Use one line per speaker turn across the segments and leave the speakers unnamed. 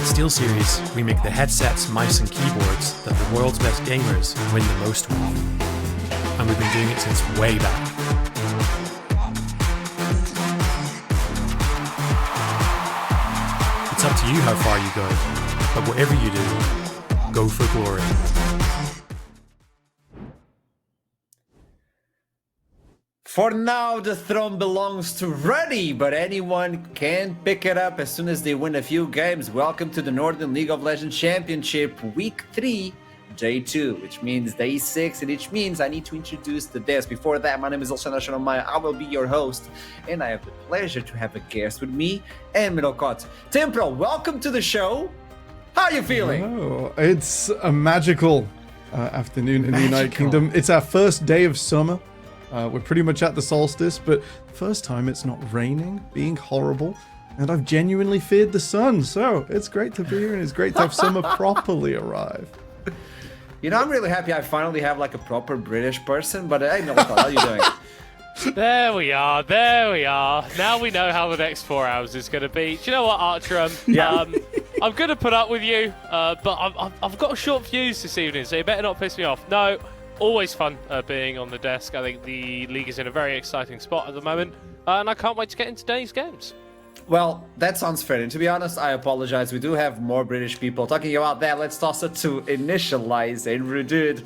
SteelSeries, we make the headsets, mice and keyboards that the world's best gamers win the most with. And we've been doing it since way back. It's up to you how far you go, but whatever you do, go for glory.
For now, the throne belongs to Ruddy, but anyone can pick it up as soon as they win a few games. Welcome to the Northern League of Legends Championship, Week 3, Day 2, which means Day 6, and which means I need to introduce the desk. Before that, my name is Alexander Shanamaya. I will be your host, and I have the pleasure to have a guest with me and Middelkot. Temporal, welcome to the show. How are you feeling?
Oh, it's a magical afternoon in the United Kingdom. It's our first day of summer. We're pretty much at the solstice, but first time it's not raining, being horrible, and I've genuinely feared the sun, so it's great to be here, and it's great to have summer properly arrive.
You know, I'm really happy I finally have like a proper British person, but hey, Middelkot, how are you doing?
There we are. Now we know how the next 4 hours is going to be. Do you know what, Archer? I'm going to put up with you, but I've got a short fuse this evening, so you better not piss me off. No. Always fun being on the desk. I think the league is in a very exciting spot at the moment, and I can't wait to get into today's games.
Well, that sounds fair, and to be honest, I apologize. We do have more British people talking about that. Let's toss it to Initialize and Redude.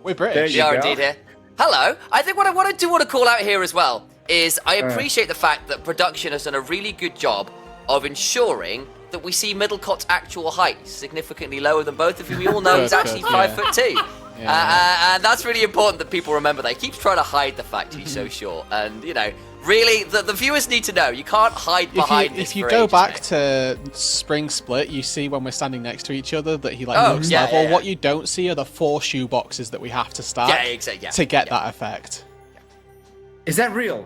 We're British.
We are indeed here. Hello. I think what I do want to call out here as well is I appreciate the fact that production has done a really good job of ensuring that we see Middelkot's actual height significantly lower than both of you. We all know he's actually 5'2". And that's really important that people remember that. He keeps trying to hide the fact he's so short. And, you know, really, the viewers need to know. You can't hide behind this.
If you go back to Spring Split, you see when we're standing next to each other that he looks level. Yeah. What you don't see are the 4 shoe boxes that we have to stack to get that effect.
Is that real?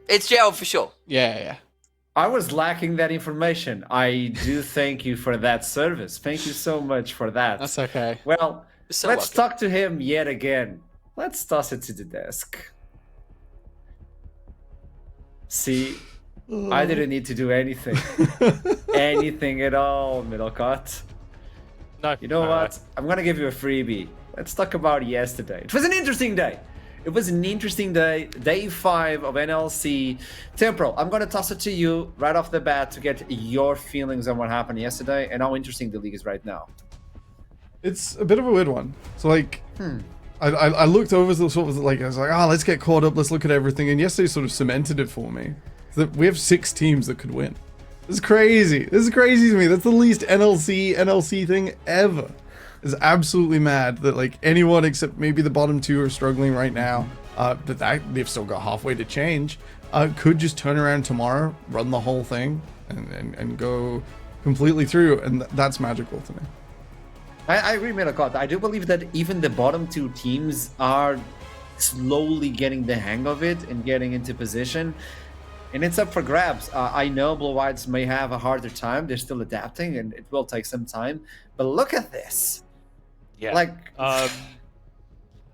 It's jail for sure.
Yeah.
I was lacking that information. I do thank you for that service. Thank you so much for that.
That's okay.
Well, let's talk to him yet again. Let's toss it to the desk. See, I didn't need to do anything. Anything at all, Middelkot.
No.
You know what? I'm going to give you a freebie. Let's talk about yesterday. It was an interesting day. It was an interesting day, day 5 of NLC. Temporal, I'm going to toss it to you right off the bat to get your feelings on what happened yesterday and how interesting the league is right now.
It's a bit of a weird one. So, like, I looked over, I was like, let's get caught up, let's look at everything. And yesterday sort of cemented it for me. That we have 6 teams that could win. This is crazy. This is crazy to me. That's the least NLC thing ever. Is absolutely mad that like anyone except maybe the bottom 2 are struggling right now. That they've still got halfway to change. Could just turn around tomorrow, run the whole thing, and go completely through, and that's magical to me.
I agree, Middelkot. I do believe that even the bottom 2 teams are slowly getting the hang of it and getting into position. And it's up for grabs. I know Blue Whites may have a harder time. They're still adapting, and it will take some time. But look at this.
Yeah.
Like,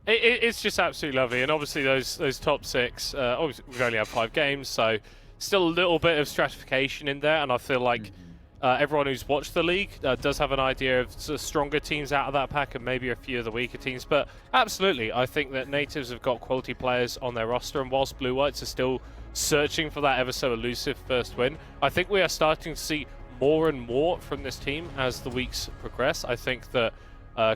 it's just absolutely lovely. And obviously those top 6, obviously we've only had 5 games, so still a little bit of stratification in there. And I feel like everyone who's watched the league does have an idea of sort of stronger teams out of that pack and maybe a few of the weaker teams. But absolutely, I think that Natives have got quality players on their roster, and whilst Blue Whites are still searching for that ever so elusive first win, I think we are starting to see more and more from this team as the weeks progress. I think that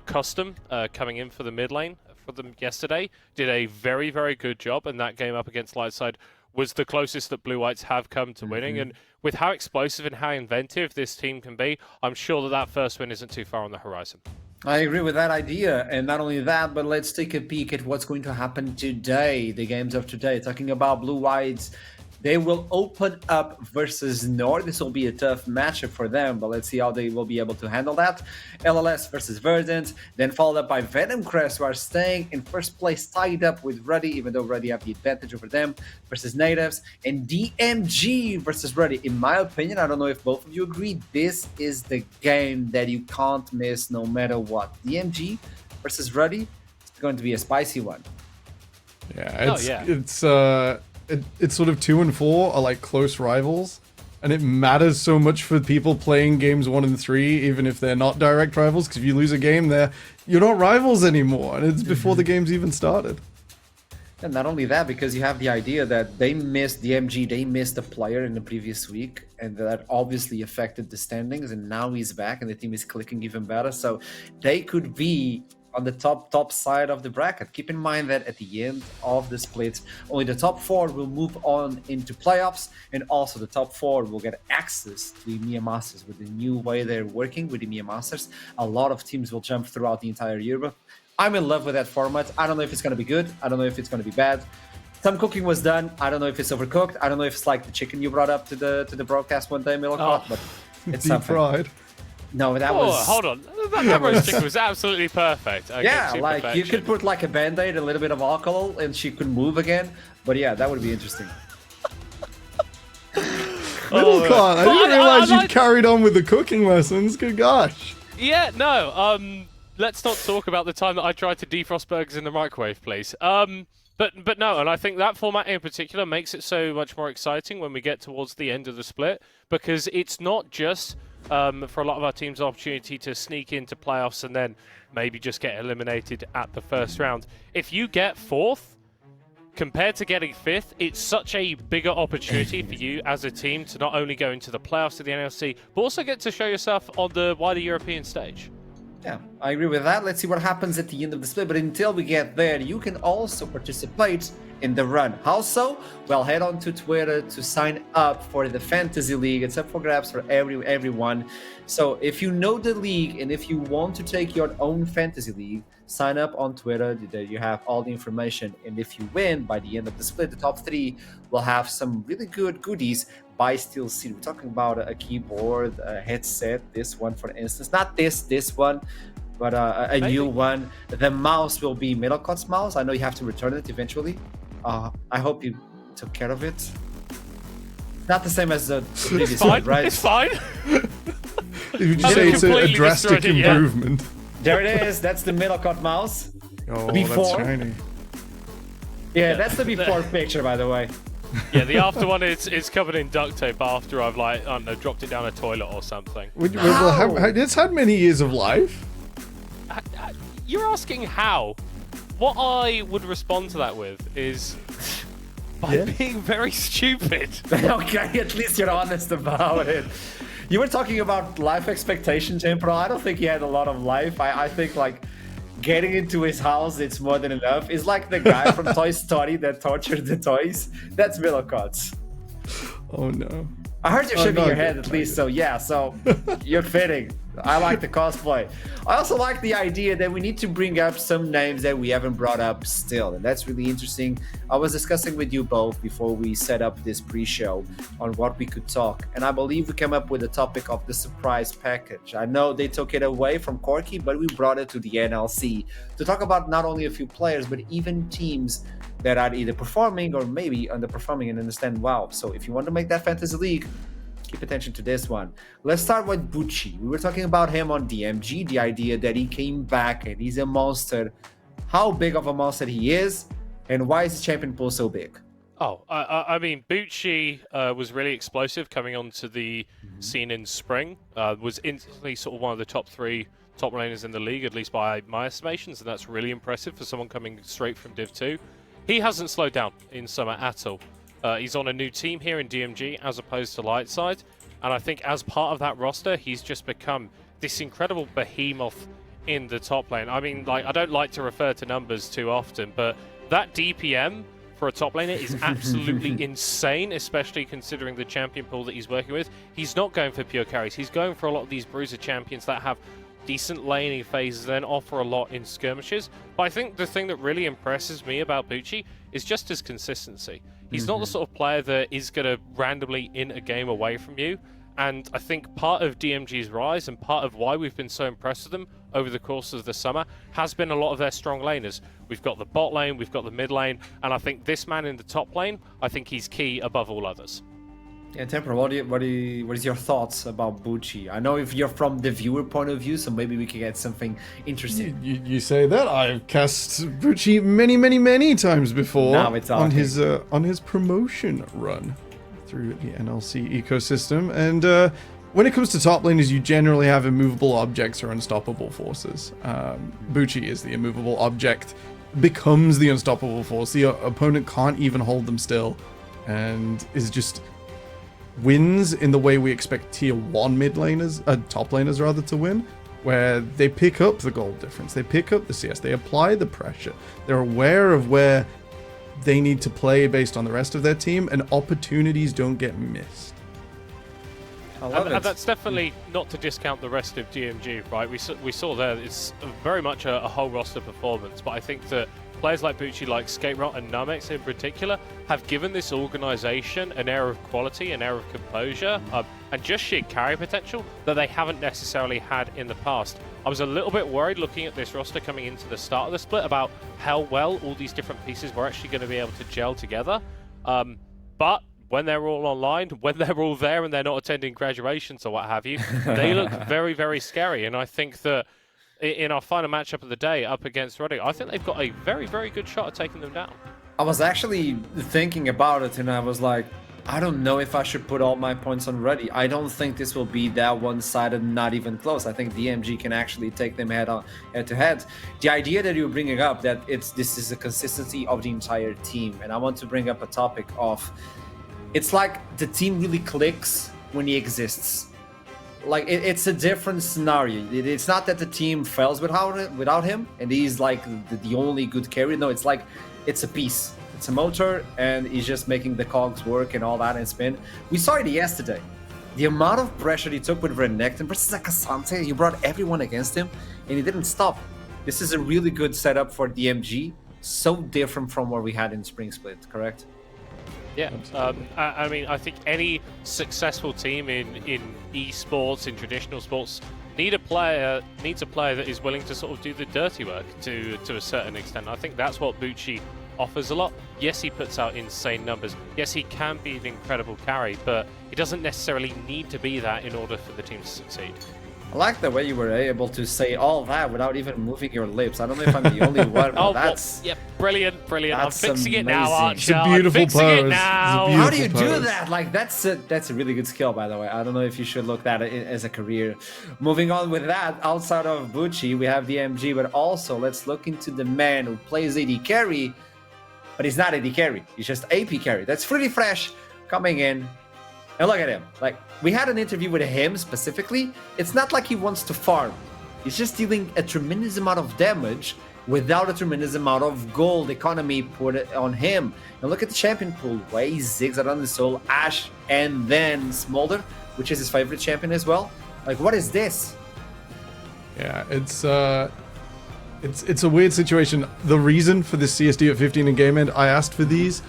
Custom coming in for the mid lane for them yesterday did a very, very good job, and that game up against Lightside was the closest that Blue Whites have come to winning. And with how explosive and how inventive this team can be, I'm sure that first win isn't too far on the horizon.
I agree with that idea, and not only that, but let's take a peek at what's going to happen today, the games of today. Talking about Blue Whites, they will open up versus NORD. This will be a tough matchup for them, but let's see how they will be able to handle that. LLS versus Verdant, then followed up by Venom Crest, who are staying in first place, tied up with Ruddy, even though Ruddy have the advantage over them, versus Natives, and DMG versus Ruddy. In my opinion, I don't know if both of you agree, this is the game that you can't miss no matter what. DMG versus Ruddy, it's going to be a spicy one.
Yeah, it's sort of 2 and 4 are like close rivals, And it matters so much for people playing games 1 and 3, even if they're not direct rivals, because if you lose a game there, you're not rivals anymore, and it's before the game's even started.
And not only that, because you have the idea that they missed DMG, they missed a player in the previous week, and that obviously affected the standings, and now he's back and the team is clicking even better. So they could be on the top side of the bracket. Keep in mind that at the end of the splits, only the top 4 will move on into playoffs, and also the top 4 will get access to the EMEA Masters. With the new way they're working with the EMEA Masters, a lot of teams will jump throughout the entire Europe. I'm in love with that format. I don't know if it's going to be good. I don't know if it's going to be bad. Some cooking was done. I don't know if it's overcooked. I don't know if it's like the chicken you brought up to the broadcast one day, Millicott, but it's
Deep fried.
No, that was...
hold on. That roast chicken was absolutely perfect. Okay,
yeah, like you could put like a band-aid, a little bit of alcohol, and she could move again. But yeah, that would be interesting.
Millicott, I didn't realize you carried on with the cooking lessons. Good gosh.
Yeah, no. Let's not talk about the time that I tried to defrost burgers in the microwave, please. But no, and I think that format in particular makes it so much more exciting when we get towards the end of the split, because it's not just for a lot of our teams an opportunity to sneak into playoffs and then maybe just get eliminated at the first round. If you get 4th, compared to getting 5th, it's such a bigger opportunity for you as a team to not only go into the playoffs of the NLC, but also get to show yourself on the wider European stage.
Yeah, I agree with that. Let's see what happens at the end of the split. But until we get there, you can also participate in the run. How so? Well, head on to Twitter to sign up for the Fantasy League. It's up for grabs for everyone. So if you know the league and if you want to take your own Fantasy League, sign up on Twitter. There you have all the information. And if you win by the end of the split, the top 3 will have some really good goodies. Buy Steel Seed. We're talking about a keyboard, a headset, this one for instance. Not this one, but a new one. The mouse will be Middlecott's mouse. I know you have to return it eventually. I hope you took care of it. Not the same as the previous one, right?
It's fine.
You would say it's a drastic improvement.
There it is. That's the Middlecott mouse.
Oh,
before.
that's shiny.
Yeah, that's the before picture, by the way.
Yeah, the after one is covered in duct tape after I've, like, I don't know, dropped it down a toilet or something.
It's had many years of life.
You're asking how? What I would respond to that with is by being very stupid.
Okay, at least you're honest about it. You were talking about life expectations, Emperor. I don't think he had a lot of life. I think, like, getting into his house, it's more than enough. It's like the guy from Toy Story that tortured the toys. That's Middlecott's.
Oh, no.
I heard you shaking your head at least, so yeah, so you're fitting. I like the cosplay. I also like the idea that we need to bring up some names that we haven't brought up still, and that's really interesting. I was discussing with you both before we set up this pre-show on what we could talk, and I believe we came up with the topic of the surprise package. I know they took it away from Corky, but we brought it to the NLC to talk about not only a few players, but even teams that are either performing or maybe underperforming and understand wow. So if you want to make that fantasy league, keep attention to this one. Let's start with Bucci. We were talking about him on DMG, the idea that he came back and he's a monster. How big of a monster he is, and why is the champion pool so big?
Oh, I mean, Bucci was really explosive coming onto the scene in spring. Was instantly sort of one of the top 3 top laners in the league, at least by my estimations, and that's really impressive for someone coming straight from Div 2. He hasn't slowed down in summer at all. He's on a new team here in DMG as opposed to Lightside, and I think as part of that roster, he's just become this incredible behemoth in the top lane. I mean, like, I don't like to refer to numbers too often, but that DPM for a top laner is absolutely insane, especially considering the champion pool that he's working with. He's not going for pure carries. He's going for a lot of these bruiser champions that have decent laning phases, then offer a lot in skirmishes. But I think the thing that really impresses me about Bucci is just his consistency. He's not the sort of player that is going to randomly in a game away from you. And I think part of DMG's rise and part of why we've been so impressed with them over the course of the summer has been a lot of their strong laners. We've got the bot lane, we've got the mid lane, and I think this man in the top lane, I think he's key above all others.
Yeah, Temper, what is your thoughts about Bucci? I know if you're from the viewer point of view, so maybe we can get something interesting.
You say that? I've cast Bucci many times before.
Now it's
on his promotion run. through the NLC ecosystem. And when it comes to top laners, you generally have immovable objects or unstoppable forces. Bucci is the immovable object, becomes the unstoppable force. The opponent can't even hold them still, and is just wins in the way we expect tier 1 mid laners, top laners rather, to win, where they pick up the gold difference, they pick up the CS, they apply the pressure, they're aware of where they need to play based on the rest of their team, and opportunities don't get missed.
And that's definitely not to discount the rest of DMG, right? We saw there it's very much a whole roster performance, but I think that players like Bucci, like Skate-Rot and Namex in particular, have given this organization an air of quality, an air of composure, and just sheer carry potential that they haven't necessarily had in the past. I was a little bit worried looking at this roster coming into the start of the split about how well all these different pieces were actually going to be able to gel together. But when they're all online, when they're all there and they're not attending graduations or what have you, they look very, very scary. And I think that in our final matchup of the day up against Roddy, I think they've got a very, very good shot at taking them down.
I was actually thinking about it, and I was like, I don't know if I should put all my points on Roddy. I don't think this will be that one-sided, not even close. I think DMG can actually take them head-to-head. The idea that you're bringing up, that this is a consistency of the entire team, and I want to bring up a topic of, it's like the team really clicks when he exists. Like it's a different scenario. It's not that the team fails without him, and he's like the only good carry. No, it's like it's a piece. It's a motor, and he's just making the cogs work and all that and spin. We saw it yesterday. The amount of pressure he took with Renekton versus a Cassante, he brought everyone against him, and he didn't stop. This is a really good setup for DMG. So different from what we had in Spring Split, correct?
Yeah, I mean, I think any successful team in esports, in traditional sports, needs a player that is willing to sort of do the dirty work to a certain extent. I think that's what Bucci offers a lot. Yes, he puts out insane numbers. Yes, he can be an incredible carry, but he doesn't necessarily need to be that in order for the team to succeed.
I like the way you were able to say all that without even moving your lips. I don't know if I'm the only one, but that's...
Well, yeah, brilliant. I'm fixing it
amazing.
now, Archer.
It's a beautiful
I'm fixing
pose.
it now.
How do you do that? Like, that's a really good skill, by the way. I don't know if you should look at it as a career. Moving on with that, outside of Bucci, we have the MG, but also let's look into the man who plays AD carry, but he's not AD carry. He's just AP carry. That's Fruity Fresh coming in. And look at him. Like, we had an interview with him specifically. It's not like he wants to farm. He's just dealing a tremendous amount of damage without a tremendous amount of gold economy put on him. And look at the champion pool. Way Ziggs out on the Soul, Ashe, and then Smolder, which is his favorite champion as well. Like, what is this?
Yeah, it's a weird situation. The reason for this CSD at 15 in game end, I asked for these.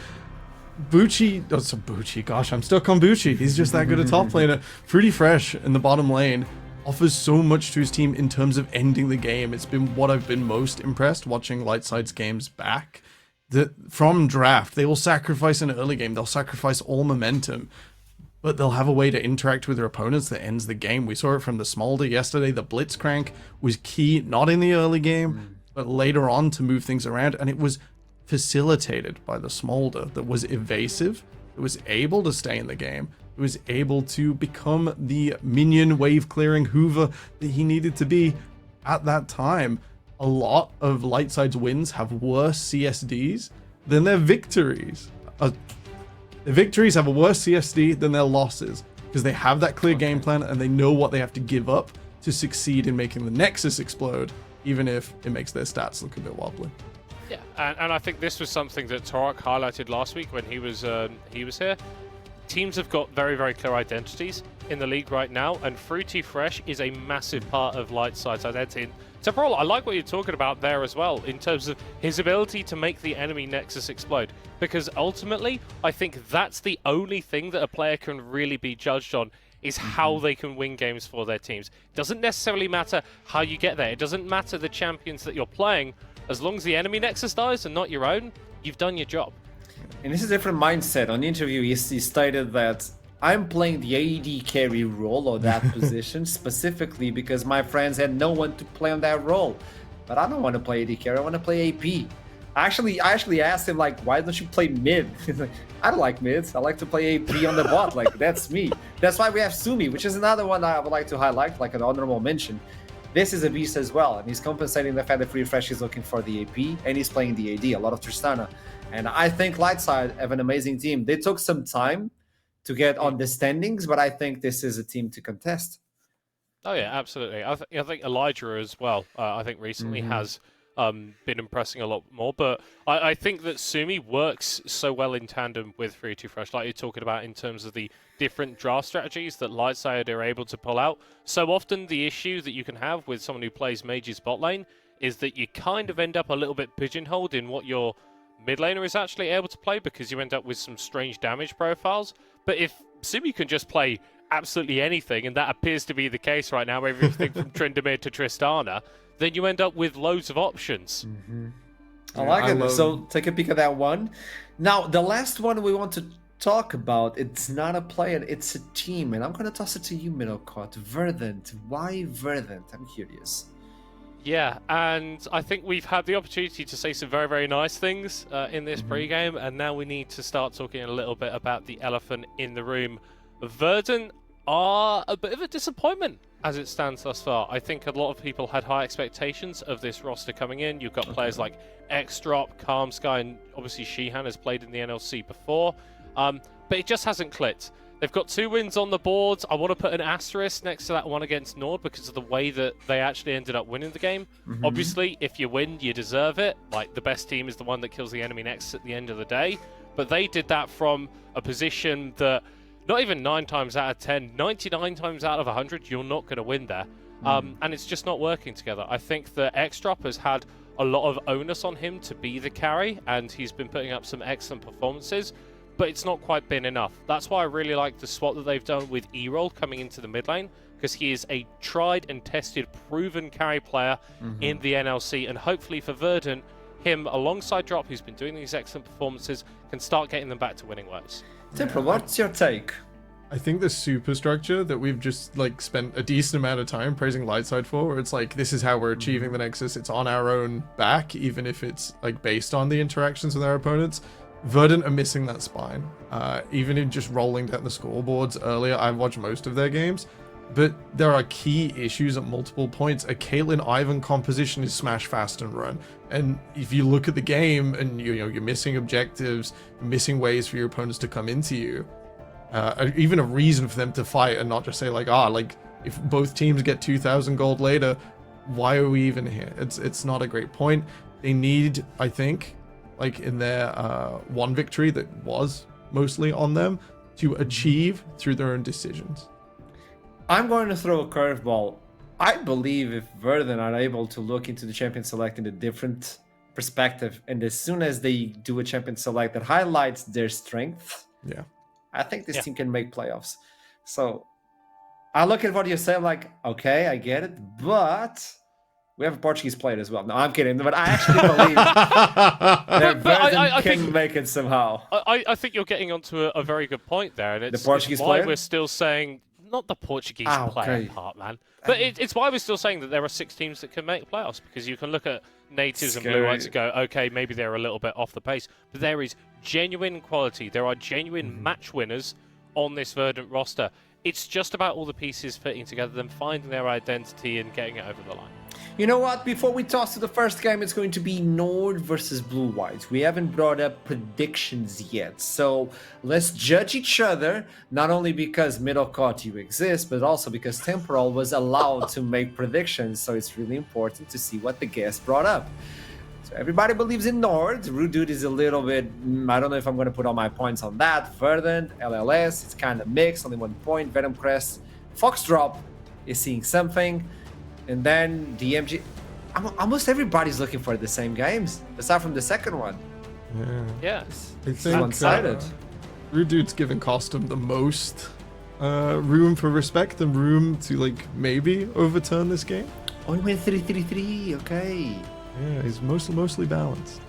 Bucci, gosh, I'm stuck on Bucci. He's just that good a top laner. Fruity Fresh in the bottom lane offers so much to his team in terms of ending the game. It's been what I've been most impressed watching Lightside's games back. From draft, they will sacrifice an early game. They'll sacrifice all momentum, but they'll have a way to interact with their opponents that ends the game. We saw it from the Smolder yesterday. The Blitzcrank was key, not in the early game, but later on to move things around, and it was facilitated by the Smolder that was evasive, that was able to stay in the game, that was able to become the minion wave clearing Hoover that he needed to be at that time. A lot of Lightside's wins have worse CSDs than their victories. The victories have a worse CSD than their losses because they have that clear game plan and they know what they have to give up to succeed in making the Nexus explode, even if it makes their stats look a bit wobbly.
Yeah, and I think this was something that Torok highlighted last week when he was here. Teams have got very, very clear identities in the league right now, and Fruity Fresh is a massive part of Lightside's identity. So, Brawl, I like what you're talking about there as well, in terms of his ability to make the enemy Nexus explode. Because ultimately, I think that's the only thing that a player can really be judged on, is how they can win games for their teams. It doesn't necessarily matter how you get there. It doesn't matter the champions that you're playing. As long as the enemy Nexus dies and not your own, you've done your job.
And this is a different mindset. On the interview, he stated that I'm playing the AD carry role or that position specifically because my friends had no one to play on that role. But I don't want to play AD carry, I want to play AP. I actually asked him, like, why don't you play mid? He's like, I don't like mids. I like to play AP on the bot. Like, that's me. That's why we have Sumi, which is another one that I would like to highlight, like an honorable mention. This is a beast as well, and he's compensating the fact that Free Fresh is looking for the AP, and he's playing the AD, a lot of Tristana. And I think Lightside have an amazing team. They took some time to get on the standings, but I think this is a team to contest.
Oh yeah, absolutely. I think Elijah as well. I think recently has been impressing a lot more. But I think that Sumi works so well in tandem with 3-2 Fresh, like you're talking about in terms of the different draft strategies that Lightside are able to pull out. So often the issue that you can have with someone who plays Mage's bot lane is that you kind of end up a little bit pigeonholed in what your mid laner is actually able to play, because you end up with some strange damage profiles. But if Sumi can just play absolutely anything, and that appears to be the case right now, everything from Tryndamere to Tristana, then you end up with loads of options.
I like it. So take a peek at that one. Now, the last one we want to talk about, it's not a player, it's a team. And I'm going to toss it to you, Middlecott. Verdant. Why Verdant? I'm curious.
Yeah, and I think we've had the opportunity to say some very, very nice things in this pre-game, and now we need to start talking a little bit about the elephant in the room. Verdant are a bit of a disappointment as it stands thus far. I think a lot of people had high expectations of this roster coming in. You've got players like X-Drop, Calm Sky, and obviously Sheehan has played in the NLC before, but it just hasn't clicked. They've got 2 wins on the board. I want to put an asterisk next to that one against NORD because of the way that they actually ended up winning the game. Obviously, if you win, you deserve it. Like, the best team is the one that kills the enemy next at the end of the day. But they did that from a position that not even 9 times out of 10, 99 times out of 100, you're not going to win there. And it's just not working together. I think that X-Drop has had a lot of onus on him to be the carry, and he's been putting up some excellent performances, but it's not quite been enough. That's why I really like the swap that they've done with E-Roll coming into the mid lane, because he is a tried and tested, proven carry player in the NLC, and hopefully for Verdant, him alongside Drop, who's been doing these excellent performances, can start getting them back to winning ways.
Temple, what's your take?
I think the superstructure that we've just like spent a decent amount of time praising Lightside for, where it's like, this is how we're achieving the Nexus, it's on our own back, even if it's like based on the interactions with our opponents. Verdant are missing that spine. Even in just rolling down the scoreboards earlier, I've watched most of their games, but there are key issues at multiple points. A Caitlyn Ivan composition is smash, fast, and run. And if you look at the game and you're missing objectives, missing ways for your opponents to come into you, even a reason for them to fight and not just say like, if both teams get 2,000 gold later, why are we even here? It's not a great point. They need, I think, like in their one victory that was mostly on them, to achieve through their own decisions.
I'm going to throw a curveball. I believe if Verdant are able to look into the champion select in a different perspective, and as soon as they do a champion select that highlights their strength, I think this team can make playoffs. So I look at what you say, like, okay, I get it, but we have a Portuguese player as well. No, I'm kidding, but I actually believe that Verdant can make it somehow.
I think you're getting onto a very good point there, and it's,
the Portuguese
why
player?
we're still saying, not the Portuguese player part, man, but it's why we're still saying that there are 6 teams that can make playoffs, because you can look at natives and blue whites and go, okay, maybe they're a little bit off the pace, but there is genuine quality. There are genuine match winners on this Verdant roster. It's just about all the pieces fitting together, them finding their identity and getting it over the line.
You know what? Before we toss to the first game, it's going to be NORD versus Blue Whites. We haven't brought up predictions yet, so let's judge each other, not only because Middlecott you exist, but also because Temporal was allowed to make predictions, so it's really important to see what the guest brought up. So everybody believes in NORD. Rude Dude is a little bit, I don't know if I'm going to put all my points on that. Verdant, LLS, it's kind of mixed, only 1 point. Venom Crest, Foxdrop is seeing something. And then DMG, almost everybody's looking for the same games, aside from the second one.
Yeah.
I think
one-sided.
Rude Dude's giving Costum the most room for respect and room to like maybe overturn this game.
Oh, he went 3-3-3, okay.
Yeah, he's mostly balanced.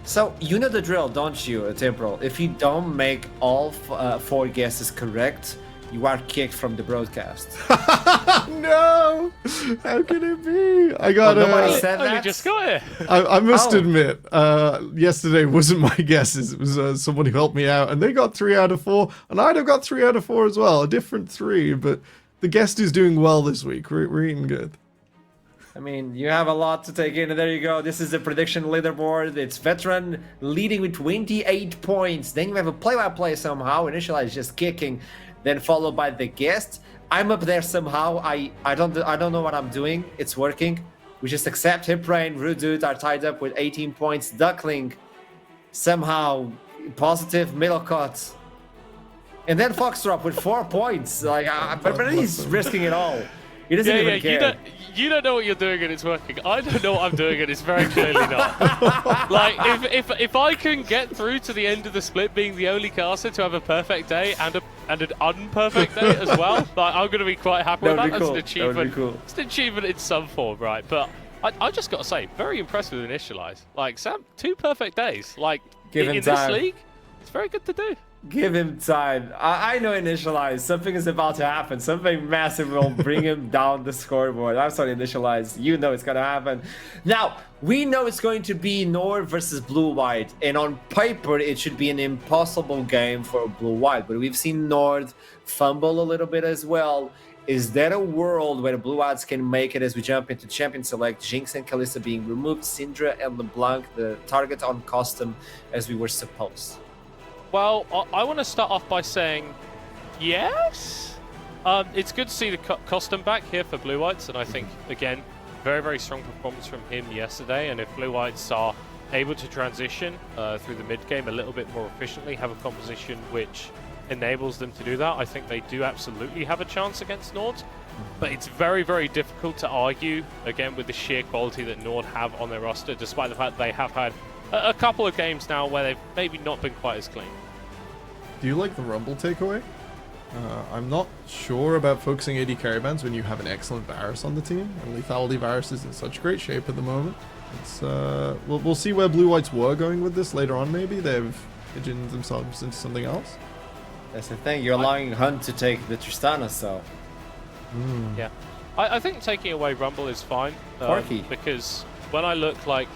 So, you know the drill, don't you, Temporal? If you don't make all 4 guesses correct, you are kicked from the broadcast.
No! How can it be? I got
nobody said
I
that.
just got it.
I must admit, yesterday wasn't my guesses. It was someone who helped me out, and they got 3 out of 4, and I'd have got 3 out of 4 as well. A different 3, but the guest is doing well this week. We're eating good.
I mean, you have a lot to take in, and there you go. This is the prediction leaderboard. It's Veteran leading with 28 points. Then you have a play-by-play somehow. Initialize just kicking, then followed by the guest. I'm up there somehow. I don't know what I'm doing. It's working. We just accept Hip Rain, Rude Dude are tied up with 18 points. Duckling somehow positive middle cut. And then Foxtrot with 4 points. Like, but he's risking it all. He doesn't even care.
You don't know what you're doing and it's working. I don't know what I'm doing and it's very clearly not. Like, if I can get through to the end of the split being the only caster to have a perfect day and an unperfect day as well, like, I'm going to be quite happy with that. That's an achievement. That would be cool. It's an achievement in some form, right? But I just got to say, very impressed with Initialize. Like, Sam, 2 perfect days. Like, in this league, it's very good to do.
Give him time. I know Initialize. Something is about to happen. Something massive will bring him down the scoreboard. I'm sorry, Initialize. You know it's going to happen. Now, we know it's going to be NORD versus Blue-White. And on paper, it should be an impossible game for Blue-White. But we've seen NORD fumble a little bit as well. Is there a world where the Blue-Whites can make it as we jump into Champion Select? Jinx and Kalista being removed. Syndra and LeBlanc, the target on custom as we were supposed.
Well, I want to start off by saying yes. It's good to see the custom back here for Blue Whites, and I think, again, very, very strong performance from him yesterday. And if Blue Whites are able to transition through the mid game a little bit more efficiently, have a composition which enables them to do that, I think they do absolutely have a chance against NORD. But it's very, very difficult to argue, again, with the sheer quality that NORD have on their roster, despite the fact they have had a couple of games now where they've maybe not been quite as clean.
Do you like the Rumble takeaway? I'm not sure about focusing AD carry bans when you have an excellent Varus on the team, and Lethality Varus is in such great shape at the moment. It's we'll see where Blue Whites were going with this later on. Maybe they've pigeoned themselves into something else.
That's the thing. You're allowing Hunt to take the Tristana, so.
Yeah, I think taking away Rumble is fine. Because when I look like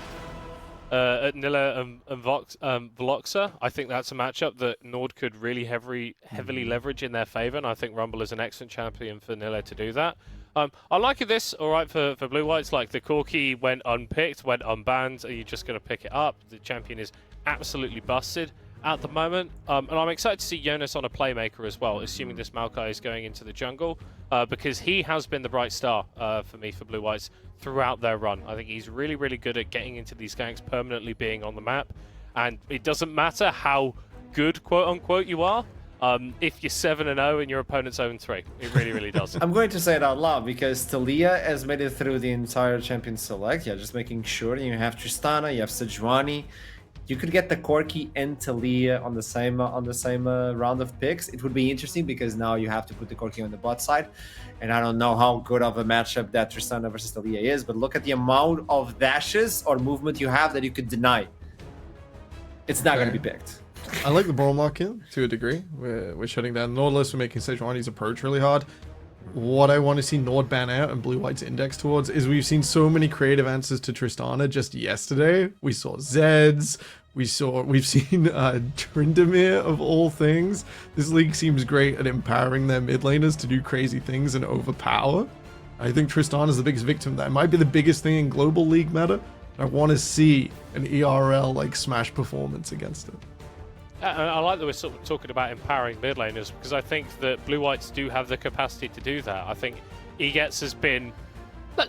at Nilla and Veloxa, I think that's a matchup that NORD could really heavily leverage in their favor, and I think Rumble is an excellent champion for Nilla to do that. I like this, all right, for Blue Whites. Like, the Corki went unpicked, went unbanned. Are you just going to pick it up? The champion is absolutely busted at the moment. And I'm excited to see Jonas on a playmaker as well, assuming this Maokai is going into the jungle, because he has been the bright star for me for Blue Whites throughout their run. I think he's really, really good at getting into these ganks, permanently being on the map. And it doesn't matter how good, quote-unquote, you are, if you're 7-0 and your opponent's 0-3. It really, really doesn't.
I'm going to say it out loud because Talia has made it through the entire Champion Select. Yeah, just making sure. You have Tristana, you have Sejuani. You could get the Corki and Talia on the same round of picks. It would be interesting because now you have to put the Corki on the bot side. And I don't know how good of a matchup that Tristana versus Talia is, but look at the amount of dashes or movement you have that you could deny. It's not going to be picked.
I like the Brawl lock in to a degree. We're shutting down Nautilus. We're making Sejuani's approach really hard. What I want to see NORD ban out and Blue White's index towards is we've seen so many creative answers to Tristana just yesterday. We saw Zeds. We've seen Tryndamere of all things. This league seems great at empowering their mid laners to do crazy things and overpower. I think Tristana is the biggest victim. That might be the biggest thing in global league meta. I want to see an ERL like smash performance against it.
I like that we're sort of talking about empowering mid laners, because I think that Blue Whites do have the capacity to do that. I think Egetz has been,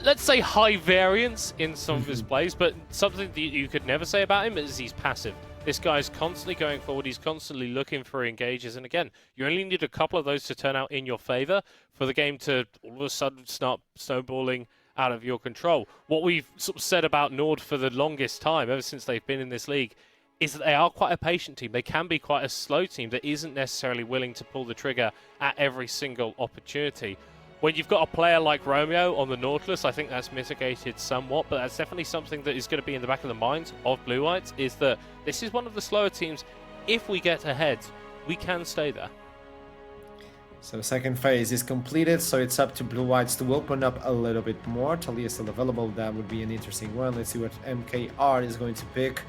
let's say, high variance in some of his plays, but something that you could never say about him is he's passive. This guy's constantly going forward, he's constantly looking for engages, and again, you only need a couple of those to turn out in your favor for the game to all of a sudden start snowballing out of your control. What we've sort of said about NORD for the longest time, ever since they've been in this league, is that they are quite a patient team. They can be quite a slow team that isn't necessarily willing to pull the trigger at every single opportunity. When you've got a player like Romeo on the Nautilus, I think that's mitigated somewhat, but that's definitely something that is going to be in the back of the minds of Blue Whites, is that this is one of the slower teams. If we get ahead, we can stay there.
So second phase is completed, so it's up to Blue Whites to open up a little bit more. Talia is still available. That would be an interesting one. Let's see what MKR is going to pick.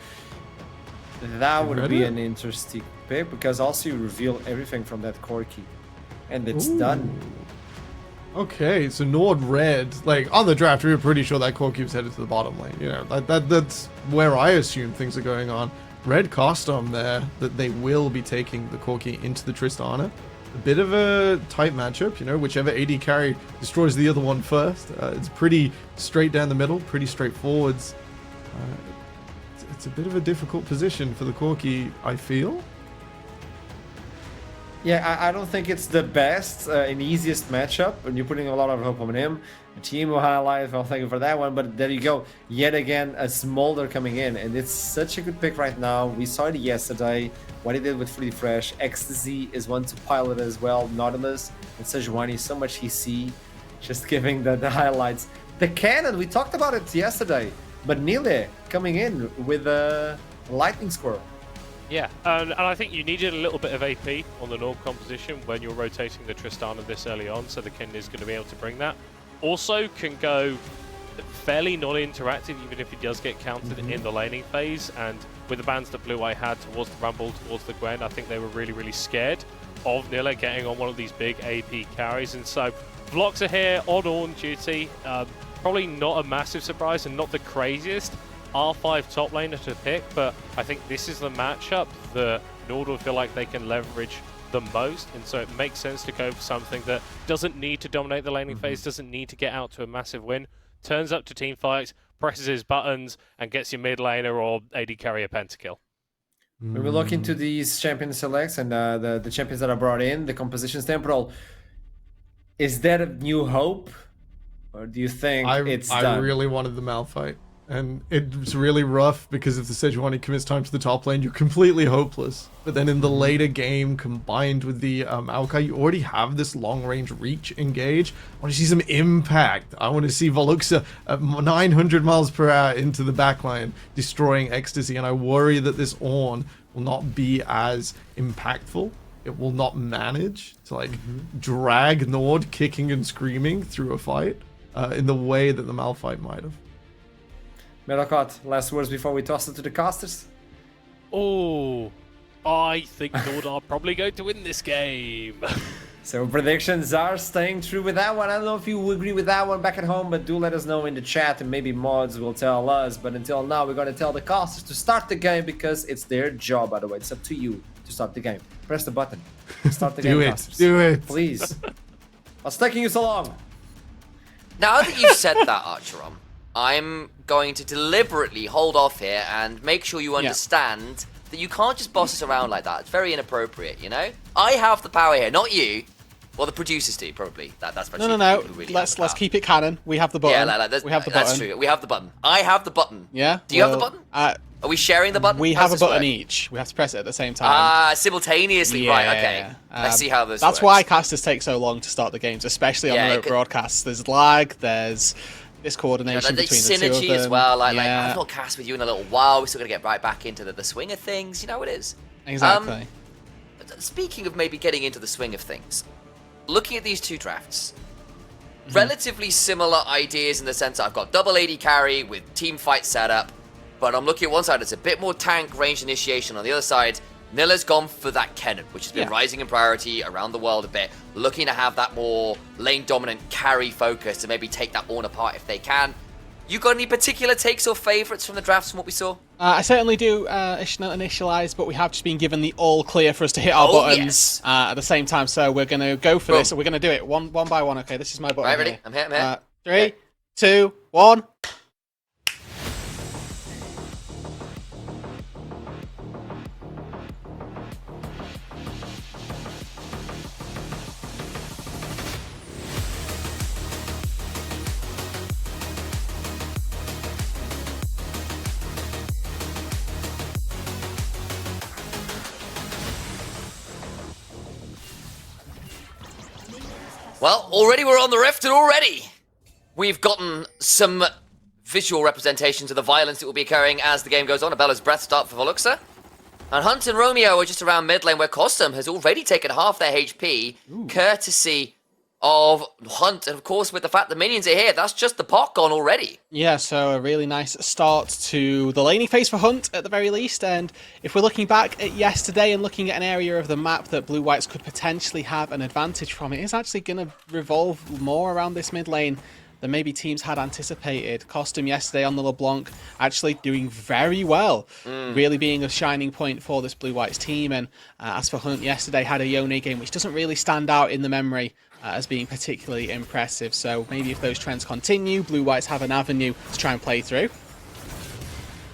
That would be an interesting pick because also you reveal everything from that Corki. And it's done.
Okay, so NORD red, like on the draft, we were pretty sure that Corki was headed to the bottom lane. You know, that's where I assume things are going on. Red custom there that they will be taking the Corki into the Tristana. A bit of a tight matchup, you know, whichever AD carry destroys the other one first. It's pretty straight down the middle, pretty straightforwards. It's a bit of a difficult position for the Corki, I feel.
Yeah, I don't think it's the best and easiest matchup, and you're putting a lot of hope on him. The team will highlight, well, thank you for that one, but there you go. Yet again, a Smolder coming in, and it's such a good pick right now. We saw it yesterday, what he did with Free Fresh. Ecstasy is one to pilot as well. Nautilus and Sejuani, so much he see, just giving the highlights. The cannon, we talked about it yesterday, but Nile coming in with a lightning squirrel.
Yeah, and I think you needed a little bit of AP on the NORD composition when you're rotating the Tristana this early on, so the Ken is going to be able to bring that. Also can go fairly non-interactive, even if he does get countered in the laning phase, and with the bans that Blue Eye had towards the Rumble, towards the Gwen, I think they were really, really scared of Nilla getting on one of these big AP carries, and so blocks are here on duty. Probably not a massive surprise and not the craziest R5 top laner to pick, but I think this is the matchup that NORD will feel like they can leverage the most, and so it makes sense to go for something that doesn't need to dominate the laning phase, doesn't need to get out to a massive win, turns up to team fights, presses his buttons, and gets your mid laner or AD carry a pentakill.
When we look into these champion selects and the champions that are brought in, the compositions temporal, is that a new hope, or do you think it's done?
I really wanted the Malphite. And it's really rough because if the Sejuani commits time to the top lane, you're completely hopeless. But then in the later game, combined with the Maokai, you already have this long-range reach engage. I want to see some impact. I want to see Veluxa at 900 miles per hour into the backline, destroying Ecstasy. And I worry that this Ornn will not be as impactful. It will not manage to drag NORD kicking and screaming through a fight in the way that the Malphite might have.
Metalcott, last words before we toss it to the casters?
Oh, I think NORD are probably going to win this game.
So predictions are staying true with that one. I don't know if you agree with that one back at home, but do let us know in the chat and maybe mods will tell us. But until now, we're going to tell the casters to start the game because it's their job, by the way. It's up to you to start the game. Press the button. Start the game, casters.
Do it.
Please. What's taking you so long?
Now that you've said that, Archeron, I'm going to deliberately hold off here and make sure you understand that you can't just boss us around like that. It's very inappropriate, you know? I have the power here, not you. Well, the producers do, probably. That's
no. Really let's keep it canon. We have the button.
Yeah,
we have the button.
That's true. We have the button. I have the button.
Yeah?
Do you have the button? Are we sharing the button?
We have a button each. We have to press it at the same time.
Simultaneously. Right, okay. Let's see how this
That's
works.
why casters take so long to start the games, especially on remote broadcasts. There's lag, there's discoordination between the two of them.
Synergy as well. Like I've not cast with you in a little while. We're still going to get right back into the swing of things. You know how it is.
Exactly.
Speaking of maybe getting into the swing of things, looking at these two drafts, relatively similar ideas in the sense that I've got double AD carry with team fight setup, but I'm looking at one side, it's a bit more tank range initiation. On the other side, Nilla's gone for that Kennen, which has been rising in priority around the world a bit, looking to have that more lane dominant carry focus to maybe take that Ornn apart if they can. You got any particular takes or favourites from the drafts from what we saw?
I certainly do initialize, but we have just been given the all clear for us to hit our buttons at the same time. So we're going to go for this. We're going to do it one by one. Okay, this is my button.
Right, ready? I'm here.
3, 2, 1.
Well, already we're on the rift, and already we've gotten some visual representations of the violence that will be occurring as the game goes on. A Bella's breath start for Veluxa. And Hunt and Romeo are just around mid lane where Costum has already taken half their HP, courtesy of Hunt. And of course, with the fact the minions are here, that's just the pot gone already.
Yeah, so a really nice start to the laning phase for Hunt at the very least. And if we're looking back at yesterday and looking at an area of the map that Blue Whites could potentially have an advantage from, it is actually going to revolve more around this mid lane than maybe teams had anticipated. Costum yesterday on the LeBlanc actually doing very well, really being a shining point for this Blue Whites team. And as for Hunt, yesterday had a Yone game which doesn't really stand out in the memory as being particularly impressive. So maybe if those trends continue, Blue Whites have an avenue to try and play through.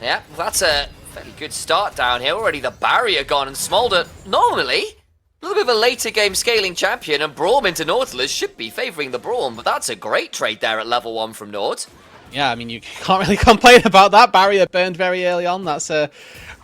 Yeah, well, that's a fairly good start down here. Already the barrier gone, and Smolder, normally a little bit of a later game scaling champion, and Braum into Nautilus should be favouring the Braum, but that's a great trade there at level 1 from Nord.
Yeah, I mean, you can't really complain about that. Barrier burned very early on. That's a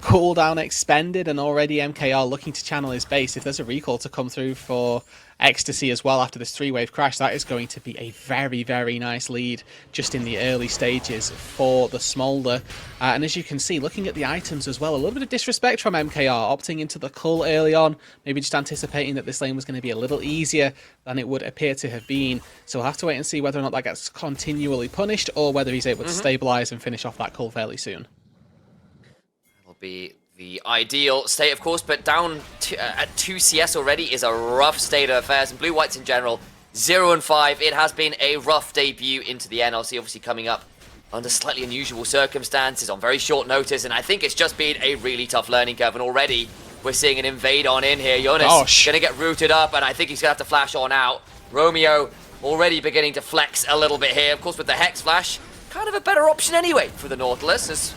cooldown expended, and already MKR looking to channel his base. If there's a recall to come through for Ecstasy as well after this 3-wave crash, that is going to be a very, very nice lead just in the early stages for the Smolder. And as you can see, looking at the items as well, a little bit of disrespect from MKR, opting into the Cull early on, maybe just anticipating that this lane was going to be a little easier than it would appear to have been. So we'll have to wait and see whether or not that gets continually punished, or whether he's able to stabilize and finish off that Cull fairly soon.
It'll be the ideal state, of course, but down at 2 CS already is a rough state of affairs. And Blue Whites in general, 0-5. It has been a rough debut into the NLC, obviously coming up under slightly unusual circumstances on very short notice. And I think it's just been a really tough learning curve. And already we're seeing an invade on in here. Jonas going to get rooted up, and I think he's going to have to flash on out. Romeo already beginning to flex a little bit here. Of course, with the Hex Flash, kind of a better option anyway for the Nautilus, as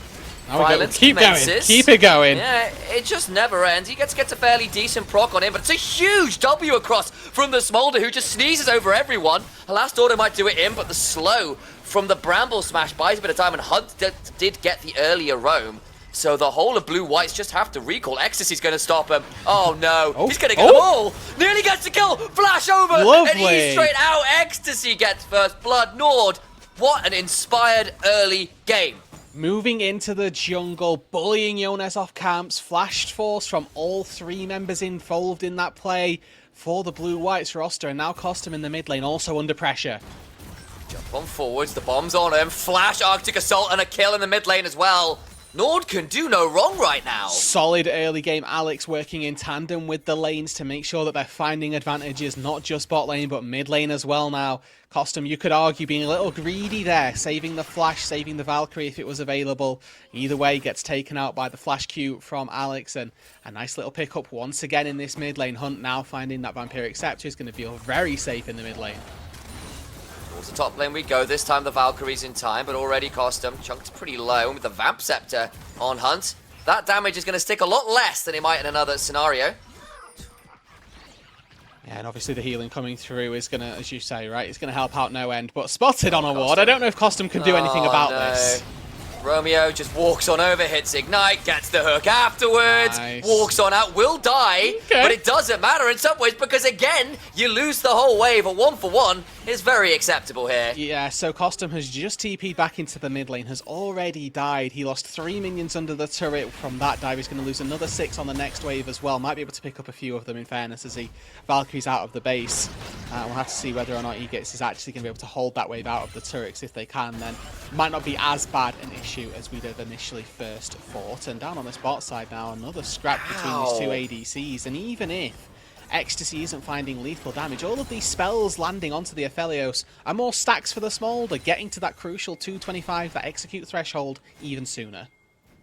violence
keep
commences.
going, keep it going.
Yeah, it just never ends. He gets a fairly decent proc on him, but it's a huge W across from the Smolder, who just sneezes over everyone. Her last order might do it in, but the slow from the Bramble Smash buys a bit of time, and Hunt did get the earlier roam. So the whole of Blue Whites just have to recall. Ecstasy's going to stop him. Oh no, he's going to get them all. Nearly gets the kill. Flash over, and he's straight out. Ecstasy gets first blood. Nord, what an inspired early game.
Moving into the jungle, bullying Jonas off camps, flashed force from all 3 members involved in that play for the Blue Whites roster, and now Costum in the mid lane also under pressure.
Jump on forwards, the bomb's on him, flash Arctic Assault and a kill in the mid lane as well. Nord can do no wrong right now.
Solid early game. Alex working in tandem with the lanes to make sure that they're finding advantages, not just bot lane, but mid lane as well now. Costum, you could argue, being a little greedy there, saving the flash, saving the Valkyrie if it was available. Either way, gets taken out by the flash Q from Alex, and a nice little pickup once again in this mid lane. Hunt now finding that Vampiric Scepter is going to feel very safe in the mid lane.
Towards the top lane we go. This time the Valkyrie's in time, but already Costum chunked pretty low. And with the Vamp Scepter on Hunt, that damage is going to stick a lot less than it might in another scenario.
Yeah, and obviously the healing coming through is going to, as you say, right, it's going to help out no end. But spotted on a ward. I don't know if Costum can do anything about this.
Romeo just walks on over, hits Ignite, gets the hook afterwards, walks on out, will die, but it doesn't matter in some ways because, again, you lose the whole wave. A 1-for-1 is very acceptable here.
Yeah, so Costum has just TP'd back into the mid lane, has already died. He lost 3 minions under the turret from that dive. He's going to lose another 6 on the next wave as well. Might be able to pick up a few of them, in fairness, as Valkyrie's out of the base. We'll have to see whether or not Aegis is actually going to be able to hold that wave out of the turrets. If they can, then it might not be as bad an issue as we'd have initially first thought. And down on this bot side now, another scrap between these 2 ADCs. And even if Ecstasy isn't finding lethal damage, all of these spells landing onto the Aphelios are more stacks for the Smolder, getting to that crucial 225, that execute threshold, even sooner.